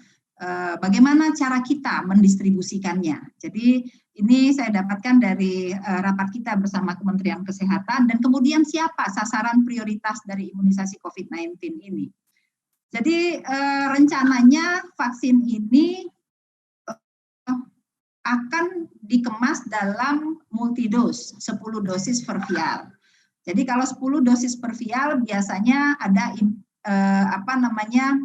bagaimana cara kita mendistribusikannya. Jadi ini saya dapatkan dari rapat kita bersama Kementerian Kesehatan, dan kemudian siapa sasaran prioritas dari imunisasi COVID-19 ini. Jadi rencananya vaksin ini akan dikemas dalam multidos, 10 dosis per vial. Jadi kalau 10 dosis per vial biasanya ada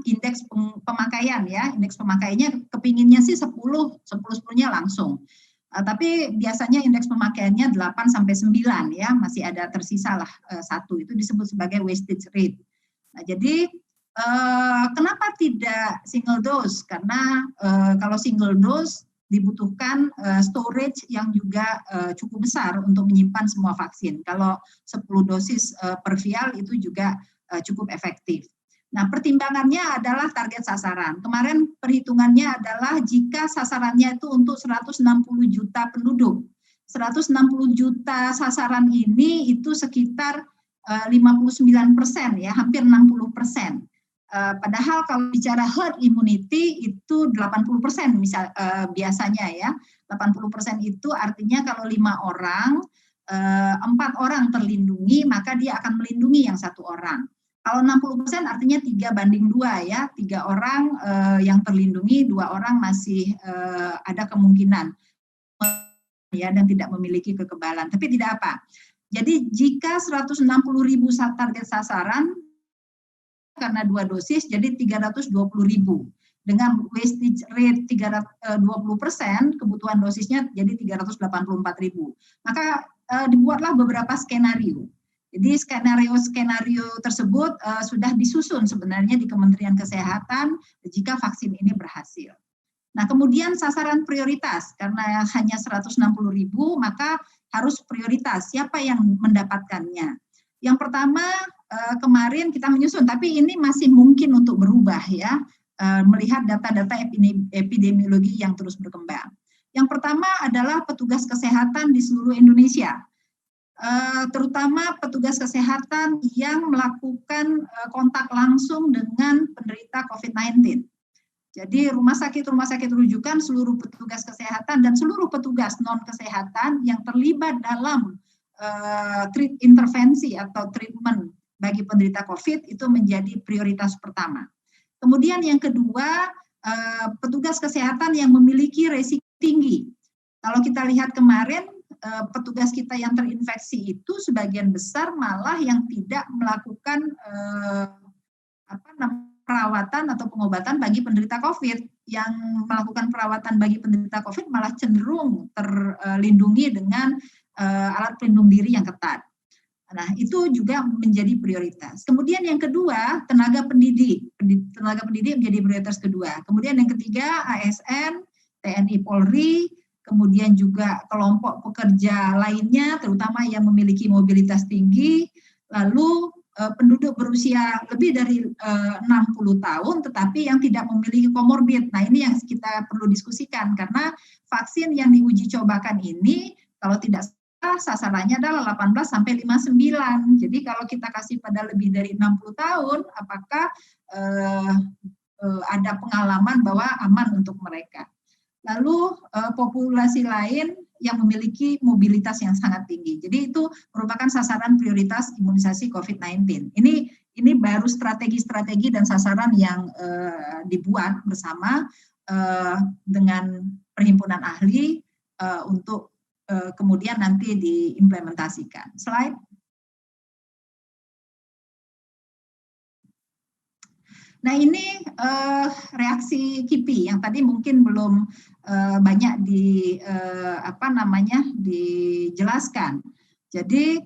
indeks pemakaian ya, indeks pemakaiannya kepinginnya sih 10-10-nya langsung. Tapi biasanya indeks pemakaiannya 8 sampai 9 ya, masih ada tersisa lah 1, itu disebut sebagai wastage rate. Nah, jadi kenapa tidak single dose? Karena kalau single dose dibutuhkan storage yang juga cukup besar untuk menyimpan semua vaksin. Kalau 10 dosis per vial itu juga cukup efektif. Nah, pertimbangannya adalah target sasaran. Kemarin perhitungannya adalah jika sasarannya itu untuk 160 juta penduduk. 160 juta sasaran ini itu sekitar 59% ya, hampir 60%. Padahal kalau bicara herd immunity itu 80% biasanya ya. 80% itu artinya kalau 5 orang, 4 orang terlindungi, maka dia akan melindungi yang 1 orang. Kalau 60% artinya 3:2 ya, 3 orang yang terlindungi, 2 orang masih ada kemungkinan ya dan tidak memiliki kekebalan. Tapi tidak apa. Jadi jika 160.000 target sasaran karena 2 dosis jadi 320.000. Dengan wastage rate 20%, kebutuhan dosisnya jadi 384.000. Maka dibuatlah beberapa skenario. Jadi skenario tersebut sudah disusun sebenarnya di Kementerian Kesehatan jika vaksin ini berhasil. Nah, kemudian sasaran prioritas, karena hanya 160.000, maka harus prioritas, siapa yang mendapatkannya. Yang pertama, kemarin kita menyusun, tapi ini masih mungkin untuk berubah ya, melihat data-data epidemiologi yang terus berkembang. Yang pertama adalah petugas kesehatan di seluruh Indonesia, terutama petugas kesehatan yang melakukan kontak langsung dengan penderita COVID-19. Jadi rumah sakit rujukan, seluruh petugas kesehatan dan seluruh petugas non-kesehatan yang terlibat dalam intervensi atau treatment bagi penderita COVID itu menjadi prioritas pertama. Kemudian yang kedua, petugas kesehatan yang memiliki resiko tinggi. Kalau kita lihat kemarin, petugas kita yang terinfeksi itu sebagian besar malah yang tidak melakukan perawatan atau pengobatan bagi penderita COVID. Yang melakukan perawatan bagi penderita COVID malah cenderung terlindungi dengan alat pelindung diri yang ketat. Nah, itu juga menjadi prioritas. Kemudian yang kedua, tenaga pendidik. Tenaga pendidik menjadi prioritas kedua. Kemudian yang ketiga, ASN, TNI Polri, kemudian juga kelompok pekerja lainnya, terutama yang memiliki mobilitas tinggi, lalu penduduk berusia lebih dari 60 tahun, tetapi yang tidak memiliki komorbid. Nah, ini yang kita perlu diskusikan, karena vaksin yang diuji cobakan ini, kalau tidak salah, sasarannya adalah 18 sampai 59. Jadi kalau kita kasih pada lebih dari 60 tahun, apakah ada pengalaman bahwa aman untuk mereka. Lalu populasi lain yang memiliki mobilitas yang sangat tinggi. Jadi itu merupakan sasaran prioritas imunisasi COVID-19. Ini baru strategi-strategi dan sasaran yang dibuat bersama dengan perhimpunan ahli untuk kemudian nanti diimplementasikan. Slide. Nah, ini reaksi KIPI yang tadi mungkin belum banyak dijelaskan. Jadi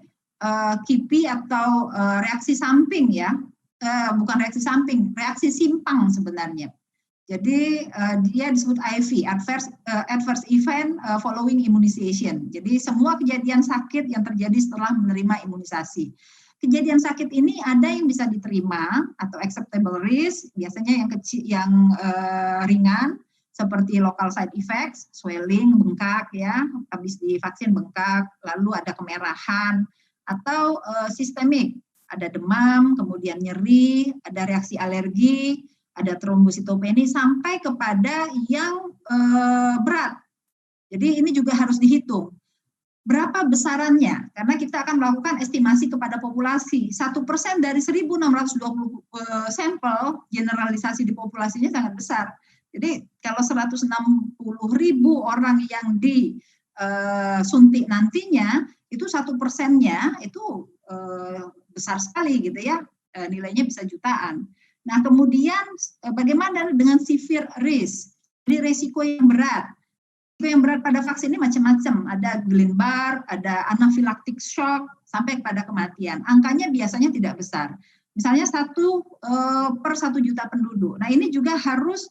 KIPI atau reaksi samping ya, bukan reaksi samping, reaksi simpang sebenarnya. Jadi dia disebut AEV, adverse event following immunization. Jadi semua kejadian sakit yang terjadi setelah menerima imunisasi. Kejadian sakit ini ada yang bisa diterima atau acceptable risk, biasanya yang kecil, yang ringan seperti local side effects, swelling, bengkak ya, habis divaksin bengkak, lalu ada kemerahan, atau sistemik, ada demam, kemudian nyeri, ada reaksi alergi, ada trombositopeni, sampai kepada yang berat. Jadi ini juga harus dihitung. Berapa besarannya? Karena kita akan melakukan estimasi kepada populasi. 1% dari 1.620 sampel, generalisasi di populasinya sangat besar. Jadi kalau 160.000 orang yang disuntik nantinya, itu 1%-nya itu besar sekali gitu ya, nilainya bisa jutaan. Nah, kemudian bagaimana dengan severe risk? Jadi risiko yang berat. Yang berat pada vaksin ini macam-macam, ada Guillain-Barré, ada anaphylactic shock, sampai pada kematian. Angkanya biasanya tidak besar. Misalnya 1 per 1 juta penduduk. Nah, ini juga harus,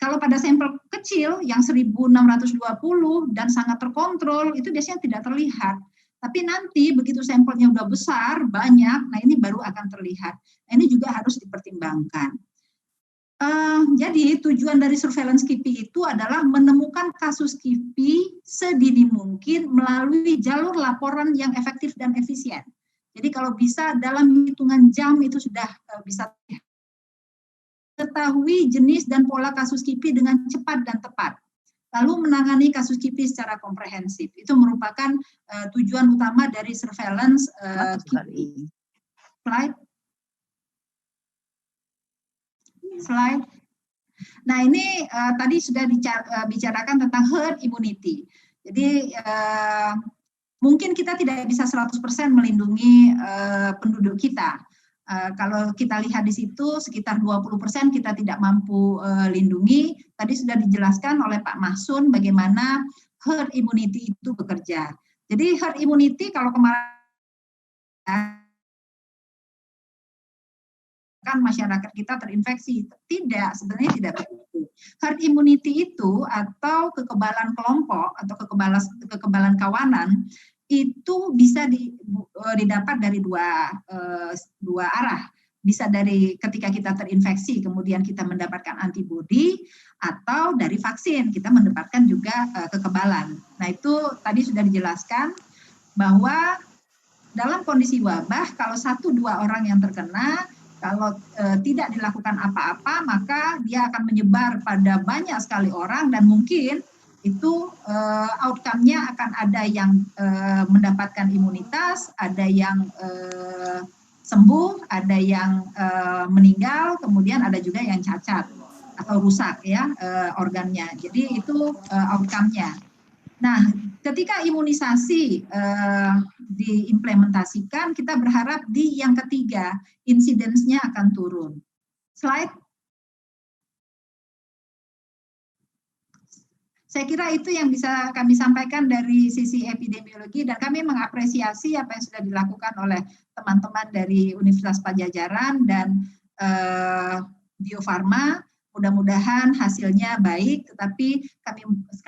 kalau pada sampel kecil yang 1.620 dan sangat terkontrol, itu biasanya tidak terlihat. Tapi nanti begitu sampelnya udah besar, banyak, nah ini baru akan terlihat. Nah, ini juga harus dipertimbangkan. Jadi tujuan dari surveillance KIPI itu adalah menemukan kasus KIPI sedini mungkin melalui jalur laporan yang efektif dan efisien. Jadi kalau bisa dalam hitungan jam itu sudah bisa ketahui jenis dan pola kasus KIPI dengan cepat dan tepat. Lalu menangani kasus KIPI secara komprehensif. Itu merupakan tujuan utama dari surveillance KIPI. Slide. Nah, ini tadi sudah bicarakan tentang herd immunity. Jadi mungkin kita tidak bisa 100% melindungi penduduk kita. Kalau kita lihat di situ sekitar 20% kita tidak mampu lindungi. Tadi sudah dijelaskan oleh Pak Mahsun bagaimana herd immunity itu bekerja. Jadi herd immunity kalau kemarin kan masyarakat kita terinfeksi. Tidak, sebenarnya tidak begitu. Herd immunity itu atau kekebalan kelompok atau kekebalan kawanan itu bisa didapat dari dua arah. Bisa dari ketika kita terinfeksi kemudian kita mendapatkan antibodi, atau dari vaksin kita mendapatkan juga kekebalan. Nah, itu tadi sudah dijelaskan bahwa dalam kondisi wabah kalau 1-2 orang yang terkena, kalau tidak dilakukan apa-apa, maka dia akan menyebar pada banyak sekali orang dan mungkin itu outcome-nya akan ada yang mendapatkan imunitas, ada yang sembuh, ada yang meninggal, kemudian ada juga yang cacat atau rusak ya organnya. Jadi itu outcome-nya. Nah, ketika imunisasi diimplementasikan, kita berharap di yang ketiga, insidence-nya akan turun. Slide. Saya kira itu yang bisa kami sampaikan dari sisi epidemiologi, dan kami mengapresiasi apa yang sudah dilakukan oleh teman-teman dari Universitas Padjadjaran dan Bio Farma. Mudah-mudahan hasilnya baik, tetapi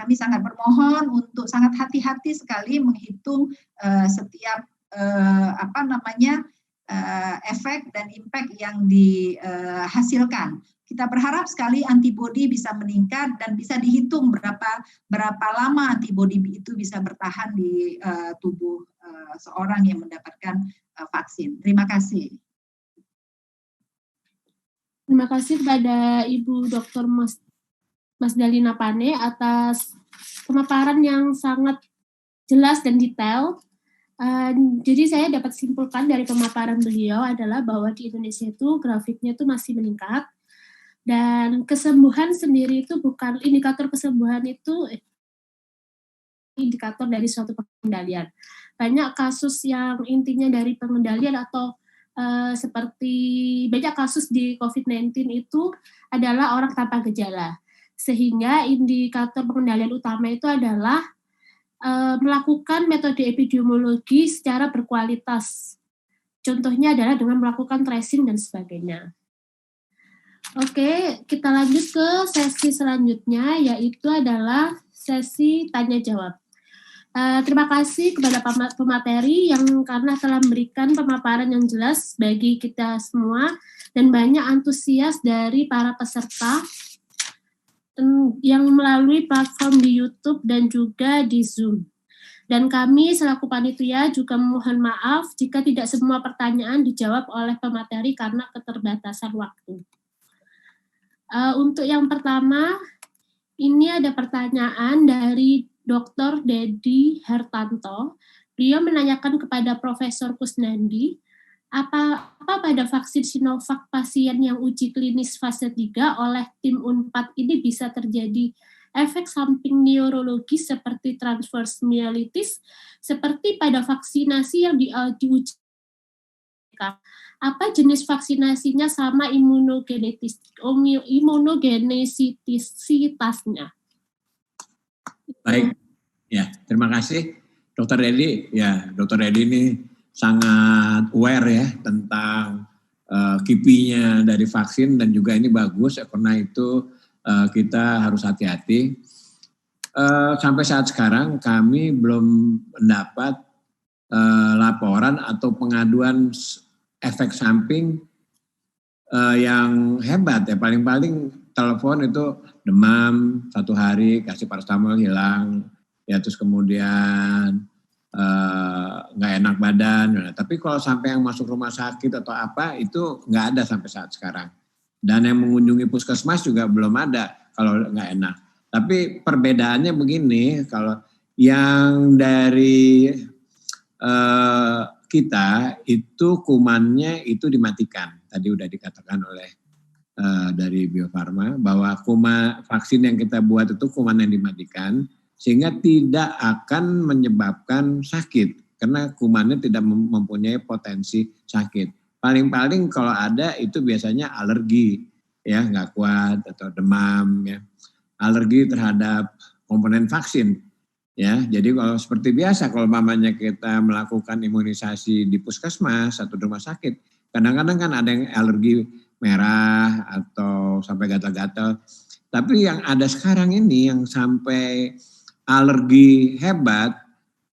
kami sangat bermohon untuk sangat hati-hati sekali menghitung setiap efek dan impact yang dihasilkan. Kita berharap sekali antibodi bisa meningkat dan bisa dihitung berapa lama antibodi itu bisa bertahan di tubuh seorang yang mendapatkan vaksin. Terima kasih. Terima kasih kepada Ibu Dr. Mas Dalina Pane atas pemaparan yang sangat jelas dan detail. Jadi saya dapat simpulkan dari pemaparan beliau adalah bahwa di Indonesia itu grafiknya itu masih meningkat, dan kesembuhan sendiri itu bukan indikator kesembuhan, itu indikator dari suatu pengendalian. Banyak kasus yang intinya dari pengendalian atau seperti banyak kasus di COVID-19 itu adalah orang tanpa gejala. Sehingga indikator pengendalian utama itu adalah melakukan metode epidemiologi secara berkualitas. Contohnya adalah dengan melakukan tracing dan sebagainya. Oke, kita lanjut ke sesi selanjutnya, yaitu adalah sesi tanya-jawab. Terima kasih kepada pemateri yang karena telah memberikan pemaparan yang jelas bagi kita semua, dan banyak antusias dari para peserta yang melalui platform di YouTube dan juga di Zoom. Dan kami selaku panitia juga mohon maaf jika tidak semua pertanyaan dijawab oleh pemateri karena keterbatasan waktu. Untuk yang pertama, ini ada pertanyaan dari Dr. Dedi Hertanto. Beliau menanyakan kepada Profesor Kusnandi, apa pada vaksin Sinovac pasien yang uji klinis fase 3 oleh tim UNPAD ini bisa terjadi efek samping neurologis seperti transverse myelitis seperti pada vaksinasi yang diuji? Apa jenis vaksinasinya sama imunogenisitasnya? Baik, ya terima kasih Dr. Dedi. Ya, Dr. Dedi ini sangat aware ya tentang KIPI-nya dari vaksin, dan juga ini bagus karena itu kita harus hati-hati. Sampai saat sekarang kami belum mendapat laporan atau pengaduan efek samping yang hebat ya. Paling-paling telepon itu demam 1 hari, kasih paracetamol hilang, ya terus kemudian nggak enak badan. Nah, tapi kalau sampai yang masuk rumah sakit atau apa itu nggak ada sampai saat sekarang. Dan yang mengunjungi puskesmas juga belum ada kalau nggak enak. Tapi perbedaannya begini, kalau yang dari kita itu kumannya itu dimatikan. Tadi udah dikatakan oleh dari Bio Farma bahwa vaksin yang kita buat itu kuman yang dimatikan, sehingga tidak akan menyebabkan sakit karena kumannya tidak mempunyai potensi sakit. Paling-paling kalau ada itu biasanya alergi, ya nggak kuat atau demam, ya alergi terhadap komponen vaksin. Ya, jadi kalau seperti biasa, kalau mamanya kita melakukan imunisasi di puskesmas atau di rumah sakit, kadang-kadang kan ada yang alergi merah atau sampai gatal-gatal. Tapi yang ada sekarang ini yang sampai alergi hebat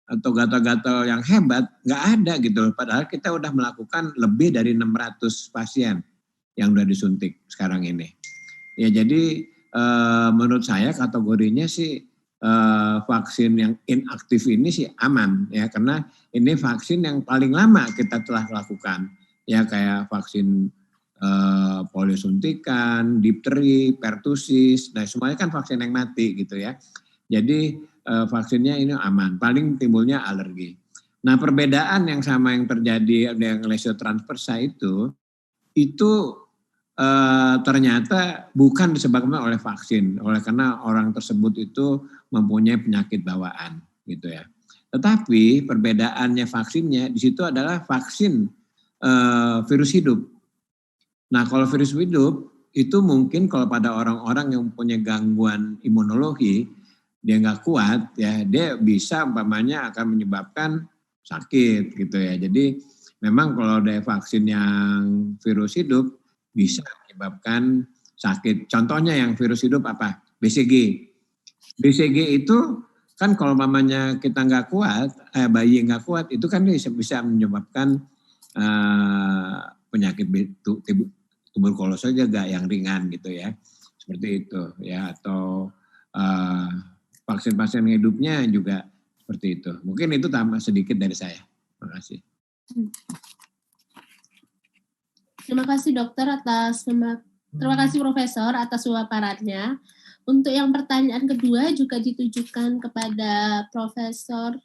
atau gatal-gatal yang hebat nggak ada gitu. Padahal kita udah melakukan lebih dari 600 pasien yang udah disuntik sekarang ini. Ya jadi menurut saya kategorinya sih vaksin yang inaktif ini sih aman ya, karena ini vaksin yang paling lama kita telah lakukan ya, kayak vaksin polio suntikan, difteri, pertusis, nah semuanya kan vaksin yang mati gitu ya. Jadi vaksinnya ini aman, paling timbulnya alergi. Nah perbedaan yang sama yang terjadi yang lesio transversa itu ternyata bukan disebabkan oleh vaksin, oleh karena orang tersebut itu mempunyai penyakit bawaan gitu ya. Tetapi perbedaannya vaksinnya di situ adalah vaksin virus hidup. Nah kalau virus hidup itu mungkin kalau pada orang-orang yang mempunyai gangguan imunologi, dia nggak kuat ya, dia bisa umpamanya akan menyebabkan sakit gitu ya. Jadi memang kalau ada vaksin yang virus hidup bisa menyebabkan sakit. Contohnya yang virus hidup apa? BCG. BCG itu kan kalau mamanya kita nggak kuat, bayi nggak kuat, itu kan bisa menyebabkan penyakit tuberkulosis juga yang ringan gitu ya. Seperti itu ya, atau vaksin-vaksin hidupnya juga seperti itu. Mungkin itu tambah sedikit dari saya. Terima kasih. Terima kasih dokter terima kasih Profesor atas paparannya. Untuk yang pertanyaan kedua juga ditujukan kepada Profesor.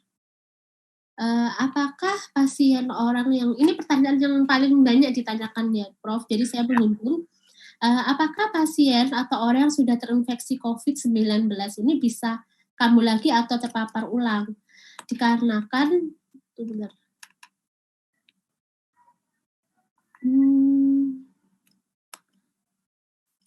Apakah pasien orang yang, ini pertanyaan yang paling banyak ditanyakan ya Prof, jadi saya menghimpun. Apakah pasien atau orang yang sudah terinfeksi COVID-19 ini bisa kambuh lagi atau terpapar ulang? Dikarenakan,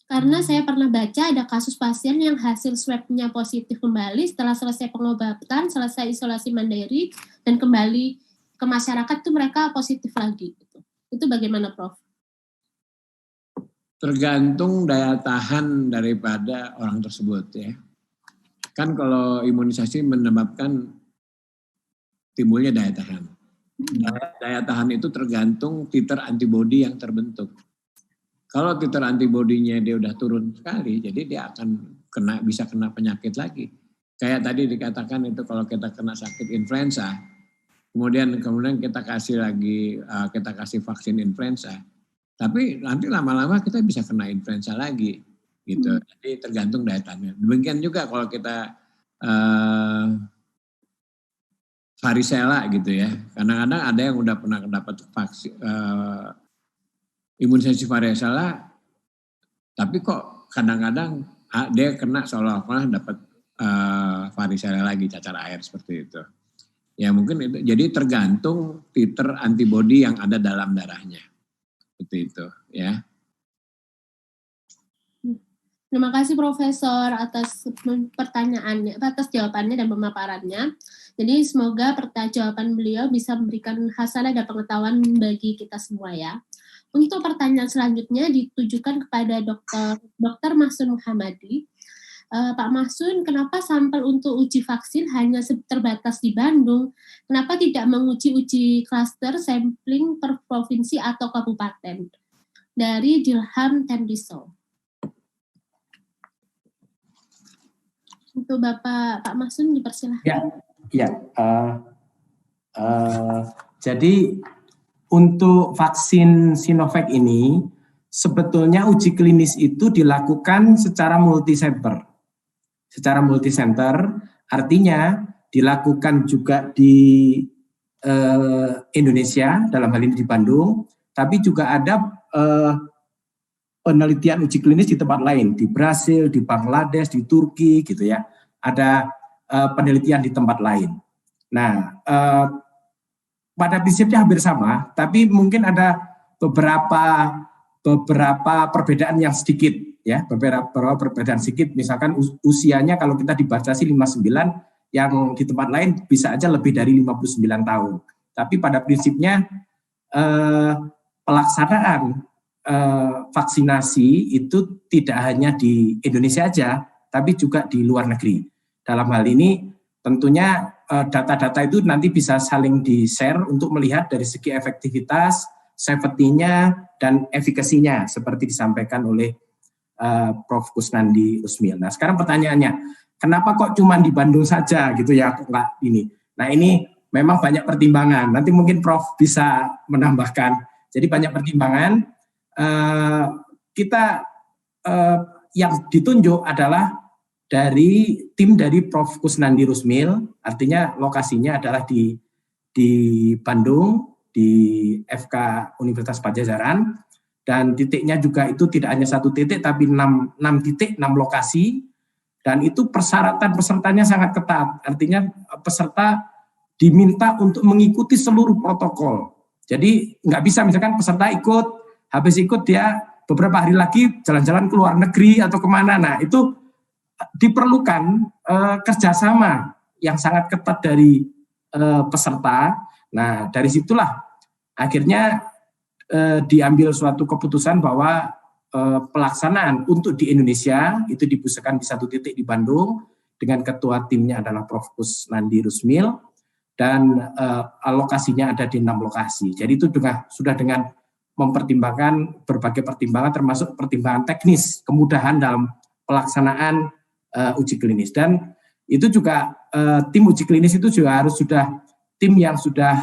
karena saya pernah baca ada kasus pasien yang hasil swab-nya positif kembali setelah selesai pengobatan, selesai isolasi mandiri, dan kembali ke masyarakat itu mereka positif lagi. Itu bagaimana Prof? Tergantung daya tahan daripada orang tersebut ya. Kan kalau imunisasi menyebabkan timbulnya daya tahan. Daya tahan itu tergantung titer antibodi yang terbentuk. Kalau titer antibodinya dia udah turun sekali, jadi dia akan bisa kena penyakit lagi. Kayak tadi dikatakan itu kalau kita kena sakit influenza, kemudian kita kasih vaksin influenza, tapi nanti lama-lama kita bisa kena influenza lagi, gitu. Jadi tergantung daya tahannya. Demikian juga kalau kita varicella gitu ya. Kadang-kadang ada yang udah pernah dapat vaksin imunisasi varicella, tapi kok kadang-kadang dia kena seolah-olah dapat varicella lagi, cacar air seperti itu. Ya mungkin itu. Jadi tergantung titer antibodi yang ada dalam darahnya. Seperti itu ya. Terima kasih Profesor atas pertanyaannya, atas jawabannya dan pemaparannya. Jadi semoga jawaban beliau bisa memberikan hasanah dan pengetahuan bagi kita semua ya. Untuk pertanyaan selanjutnya ditujukan kepada Dr. Mahsun Muhammadi. Pak Mahsun, kenapa sampel untuk uji vaksin hanya terbatas di Bandung? Kenapa tidak menguji klaster sampling per provinsi atau kabupaten? Dari Dilham Tendiso. Untuk Pak Mahsun dipersilahkan. Jadi untuk vaksin Sinovac ini sebetulnya uji klinis itu dilakukan secara multisenter. Secara multisenter artinya dilakukan juga di Indonesia, dalam hal ini di Bandung, tapi juga ada penelitian uji klinis di tempat lain, di Brasil, di Bangladesh, di Turki gitu ya. Ada penelitian di tempat lain. Nah, pada prinsipnya hampir sama, tapi mungkin ada beberapa perbedaan yang sedikit ya, beberapa perbedaan sedikit. Misalkan usianya kalau kita dibatasi 59, yang di tempat lain bisa aja lebih dari 59 tahun. Tapi pada prinsipnya pelaksanaan vaksinasi itu tidak hanya di Indonesia aja, tapi juga di luar negeri. Dalam hal ini tentunya data-data itu nanti bisa saling di-share untuk melihat dari segi efektivitas, safety-nya, dan efikasinya seperti disampaikan oleh Prof. Kusnandi Rusmil. Nah, sekarang pertanyaannya, kenapa kok cuma di Bandung saja gitu ya, kok nggak ini? Nah, ini memang banyak pertimbangan. Nanti mungkin Prof bisa menambahkan. Jadi banyak pertimbangan. Kita yang ditunjuk adalah dari tim dari Prof. Kusnandi Rusmil, artinya lokasinya adalah di Bandung, di FK Universitas Padjadjaran, dan titiknya juga itu tidak hanya satu titik, tapi 6 titik, 6 lokasi, dan itu persyaratan pesertanya sangat ketat, artinya peserta diminta untuk mengikuti seluruh protokol. Jadi nggak bisa misalkan peserta ikut, habis ikut dia beberapa hari lagi jalan-jalan ke luar negeri atau kemana, nah itu diperlukan kerjasama yang sangat ketat dari peserta. Nah, dari situlah akhirnya diambil suatu keputusan bahwa pelaksanaan untuk di Indonesia itu dipusatkan di satu titik di Bandung dengan ketua timnya adalah Prof. Kusnandi Rusmil dan alokasinya ada di 6 lokasi. Jadi itu juga sudah dengan mempertimbangkan berbagai pertimbangan termasuk pertimbangan teknis, kemudahan dalam pelaksanaan uji klinis, dan itu juga tim uji klinis itu juga harus sudah tim yang sudah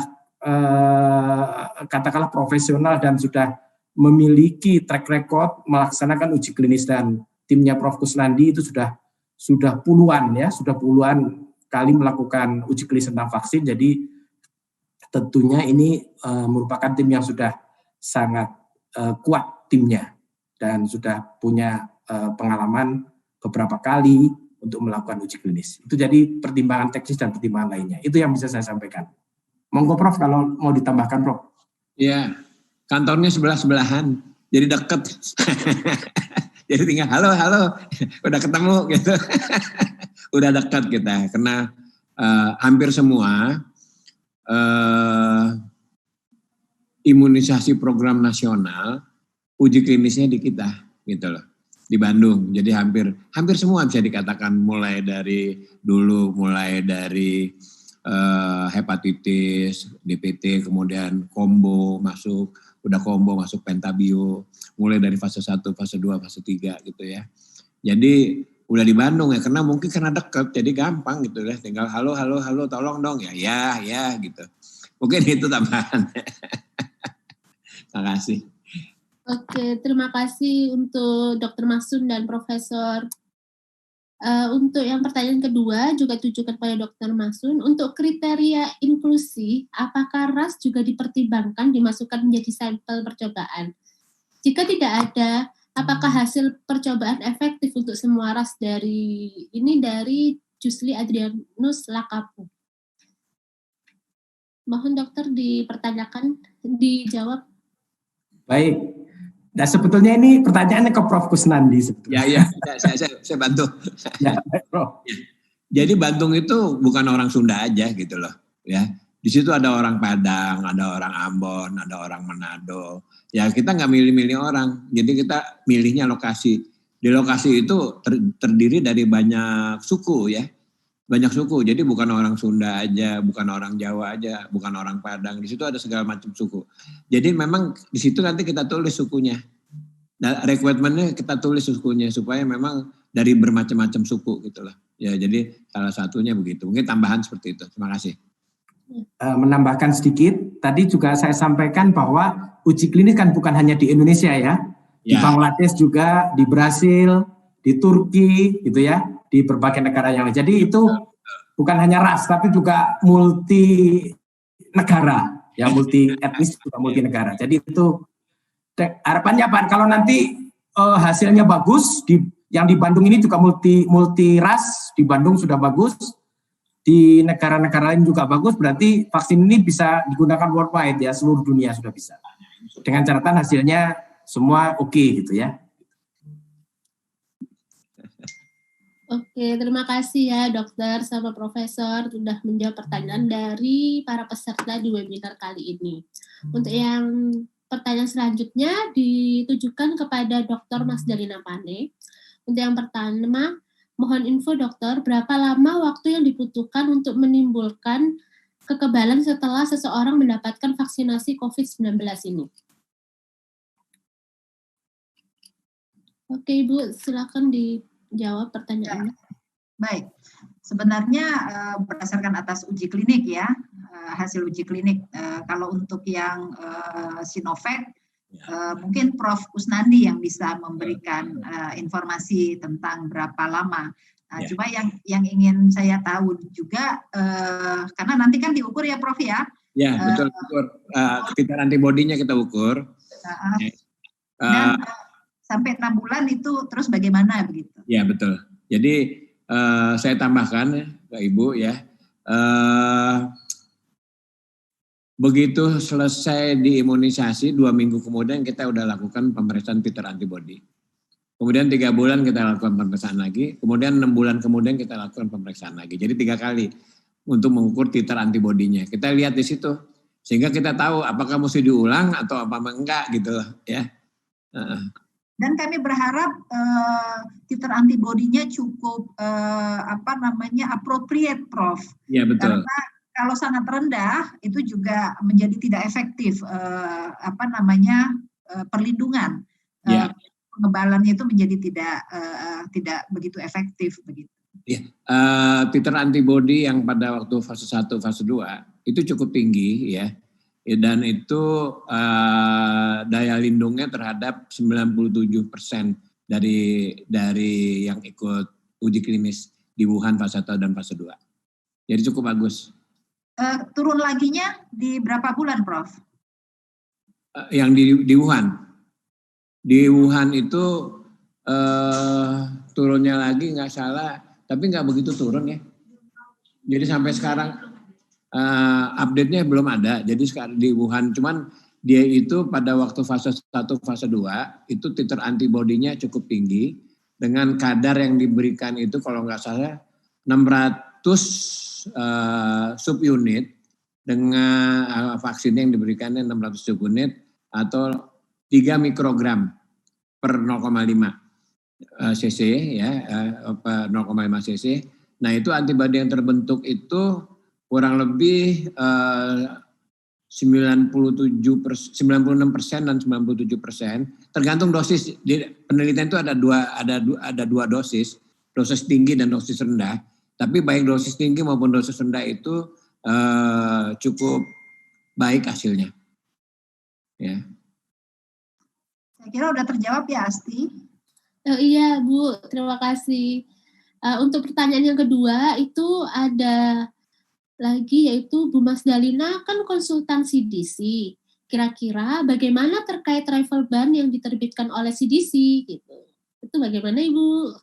katakanlah profesional dan sudah memiliki track record melaksanakan uji klinis, dan timnya Prof. Kusnandi itu sudah puluhan kali melakukan uji klinis tentang vaksin. Jadi tentunya ini merupakan tim yang sudah sangat kuat timnya dan sudah punya pengalaman beberapa kali untuk melakukan uji klinis. Itu jadi pertimbangan teknis dan pertimbangan lainnya. Itu yang bisa saya sampaikan. Monggo Prof kalau mau ditambahkan Prof. Ya, kantornya sebelah-sebelahan, jadi deket. Jadi tinggal halo, udah ketemu gitu. Udah dekat kita, karena hampir semua imunisasi program nasional uji klinisnya di kita gitu loh. Di Bandung, jadi hampir semua bisa dikatakan mulai dari hepatitis, DPT, kemudian combo masuk pentabio, mulai dari fase 1, fase 2, fase 3 gitu ya. Jadi udah di Bandung ya, karena dekat jadi gampang gitu ya, tinggal halo tolong dong ya gitu. Mungkin itu tambahan. Terima kasih. Oke, terima kasih untuk Dr. Masun dan Profesor. Untuk yang pertanyaan kedua juga ditujukan pada Dr. Masun. Untuk kriteria inklusi, apakah ras juga dipertimbangkan dimasukkan menjadi sampel percobaan? Jika tidak ada, apakah hasil percobaan efektif untuk semua ras? Dari Jusli Adrianus Lakapu. Mohon dokter dijawab. Baik. Nah sebetulnya ini pertanyaannya ke Prof. Kusnandi sebetulnya. Ya, saya bantu. Ya, Prof. Jadi Bandung itu bukan orang Sunda aja gitu loh, ya. Di situ ada orang Padang, ada orang Ambon, ada orang Manado. Ya kita nggak milih-milih orang, jadi kita milihnya lokasi. Di lokasi itu terdiri dari banyak suku ya, banyak suku. Jadi bukan orang Sunda aja, bukan orang Jawa aja, bukan orang Padang. Di situ ada segala macam suku. Jadi memang di situ nanti kita tulis sukunya. Nah, requirementnya kita tulis sukunya supaya memang dari bermacam-macam suku gitu loh. Ya jadi salah satunya begitu. Mungkin tambahan seperti itu. Terima kasih. Menambahkan sedikit, tadi juga saya sampaikan bahwa uji klinis kan bukan hanya di Indonesia ya. Di Bangladesh juga, di Brasil, di Turki gitu ya. Di berbagai negara yang lain. Jadi itu bukan hanya ras, tapi juga multi negara, ya multi etnis juga multi negara. Jadi itu harapannya apa? Kalau nanti hasilnya bagus, yang di Bandung ini juga multi ras, di Bandung sudah bagus, di negara-negara lain juga bagus, berarti vaksin ini bisa digunakan worldwide ya, seluruh dunia sudah bisa. Dengan catatan hasilnya semua oke gitu ya. Oke, terima kasih ya dokter sama profesor sudah menjawab pertanyaan dari para peserta di webinar kali ini. Untuk yang pertanyaan selanjutnya ditujukan kepada Dr. Mas Dalina Pane. Untuk yang pertama, mohon info dokter, berapa lama waktu yang dibutuhkan untuk menimbulkan kekebalan setelah seseorang mendapatkan vaksinasi COVID-19 ini? Oke Ibu, silakan dijawab pertanyaannya. Ya, baik, sebenarnya berdasarkan atas uji klinik ya, hasil uji klinik. Kalau untuk yang Sinovac, mungkin Prof. Kusnandi yang bisa memberikan informasi tentang berapa lama. Cuma yang ingin saya tahu juga, karena nanti kan diukur ya Prof ya? Ya, betul, ukur. Titer antibodinya kita ukur. Dan sampai 6 bulan itu terus bagaimana begitu? Ya, betul. Jadi saya tambahkan Pak Ibu ya, begitu selesai diimunisasi 2 minggu kemudian kita udah lakukan pemeriksaan titer antibodi. Kemudian 3 bulan kita lakukan pemeriksaan lagi, kemudian 6 bulan kemudian kita lakukan pemeriksaan lagi. Jadi 3 kali untuk mengukur titer antibodinya. Kita lihat di situ sehingga kita tahu apakah mesti diulang atau apa enggak gitu ya. Dan kami berharap titer antibodinya cukup appropriate, Prof. Iya betul. Karena kalau sangat rendah itu juga menjadi tidak efektif perlindungan. Ya. Pengebalannya itu menjadi tidak begitu efektif begitu. Ya, titer antibodi yang pada waktu fase 1, fase 2 itu cukup tinggi ya. Dan itu daya lindungnya terhadap 97% dari yang ikut uji klinis di Wuhan fase 1 dan fase 2. Jadi cukup bagus. Turun laginya di berapa bulan, Prof? Yang di Wuhan. Di Wuhan itu turunnya lagi nggak salah, tapi nggak begitu turun ya. Jadi sampai sekarang update-nya belum ada. Jadi sekarang di Wuhan, cuman dia itu pada waktu fase 1, fase 2 itu titer antibodinya cukup tinggi dengan kadar yang diberikan itu kalau nggak salah 600 subunit dengan vaksin yang diberikannya 600 subunit atau 3 mikrogram per 0,5 cc ya, 0,5 cc. Nah itu antibodi yang terbentuk itu kurang lebih 96% dan 97%, tergantung dosis. Di penelitian itu ada dua dosis tinggi dan dosis rendah. Tapi baik dosis tinggi maupun dosis rendah itu cukup baik hasilnya. Ya. Saya kira udah terjawab ya Asti. Iya Bu, terima kasih. Untuk pertanyaan yang kedua itu ada lagi yaitu Bu Mas Dalina kan konsultan CDC. Kira-kira bagaimana terkait travel ban yang diterbitkan oleh CDC gitu? Itu bagaimana Ibu?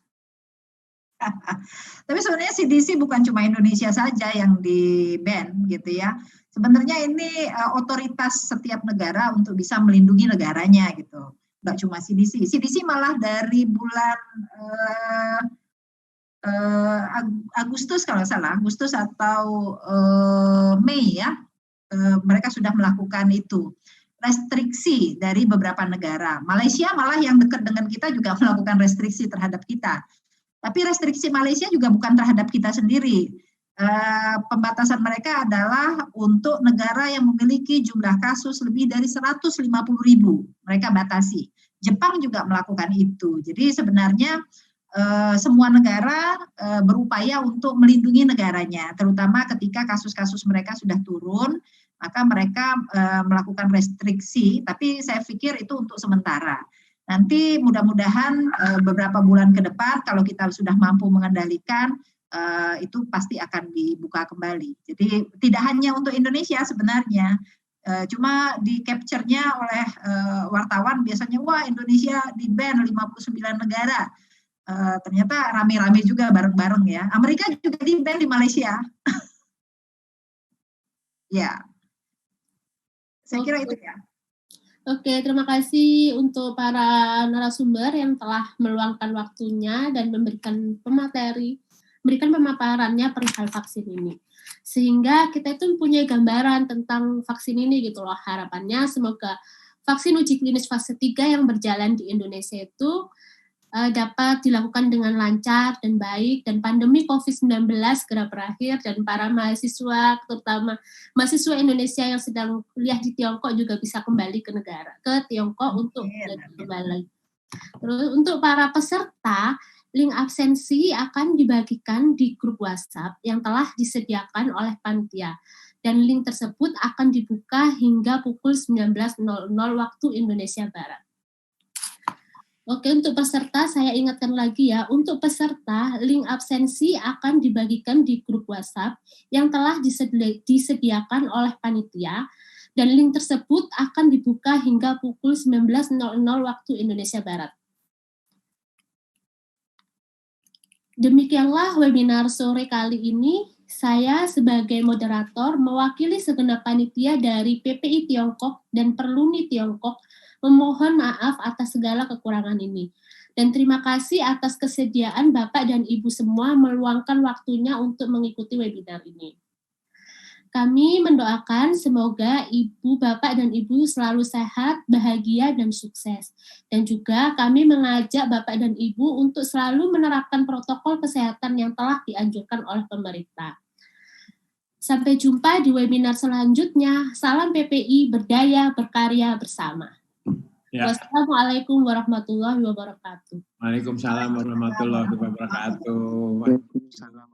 Tapi sebenarnya CDC bukan cuma Indonesia saja yang di-ban gitu ya. Sebenarnya ini otoritas setiap negara untuk bisa melindungi negaranya gitu. Nggak cuma CDC. CDC malah dari bulan Agustus kalau salah, Agustus atau Mei ya, mereka sudah melakukan itu. Restriksi dari beberapa negara. Malaysia malah yang dekat dengan kita juga melakukan restriksi terhadap kita. Tapi restriksi Malaysia juga bukan terhadap kita sendiri. Pembatasan mereka adalah untuk negara yang memiliki jumlah kasus lebih dari 150.000. Mereka batasi. Jepang juga melakukan itu. Jadi sebenarnya semua negara berupaya untuk melindungi negaranya, terutama ketika kasus-kasus mereka sudah turun, maka mereka melakukan restriksi, tapi saya pikir itu untuk sementara. Nanti mudah-mudahan beberapa bulan ke depan kalau kita sudah mampu mengendalikan, itu pasti akan dibuka kembali. Jadi tidak hanya untuk Indonesia sebenarnya, cuma di capture-nya oleh wartawan biasanya, wah Indonesia di-ban 59 negara. Ternyata rame-rame juga bareng-bareng ya. Amerika juga di-ban di Malaysia. Ya, saya kira itu ya. Oke, terima kasih untuk para narasumber yang telah meluangkan waktunya dan memberikan pemaparannya perihal vaksin ini. Sehingga kita itu mempunyai gambaran tentang vaksin ini gitu loh. Harapannya semoga vaksin uji klinis fase 3 yang berjalan di Indonesia itu dapat dilakukan dengan lancar dan baik, dan pandemi COVID-19 segera berakhir, dan para mahasiswa, terutama mahasiswa Indonesia yang sedang kuliah di Tiongkok juga bisa kembali ke Tiongkok untuk kembali. Terus untuk para peserta, link absensi akan dibagikan di grup WhatsApp yang telah disediakan oleh panitia, dan link tersebut akan dibuka hingga pukul 19.00 waktu Indonesia Barat. Oke, untuk peserta saya ingatkan lagi ya, untuk peserta link absensi akan dibagikan di grup WhatsApp yang telah disediakan oleh panitia, dan link tersebut akan dibuka hingga pukul 19.00 waktu Indonesia Barat. Demikianlah webinar sore kali ini. Saya sebagai moderator mewakili segenap panitia dari PPI Tiongkok dan Perluni Tiongkok memohon maaf atas segala kekurangan ini. Dan terima kasih atas kesediaan Bapak dan Ibu semua meluangkan waktunya untuk mengikuti webinar ini. Kami mendoakan semoga Ibu, Bapak, dan Ibu selalu sehat, bahagia, dan sukses. Dan juga kami mengajak Bapak dan Ibu untuk selalu menerapkan protokol kesehatan yang telah dianjurkan oleh pemerintah. Sampai jumpa di webinar selanjutnya. Salam PPI, berdaya, berkarya bersama. Ya. Wassalamualaikum warahmatullahi wabarakatuh. Waalaikumsalam warahmatullahi wabarakatuh. Waalaikumsalam.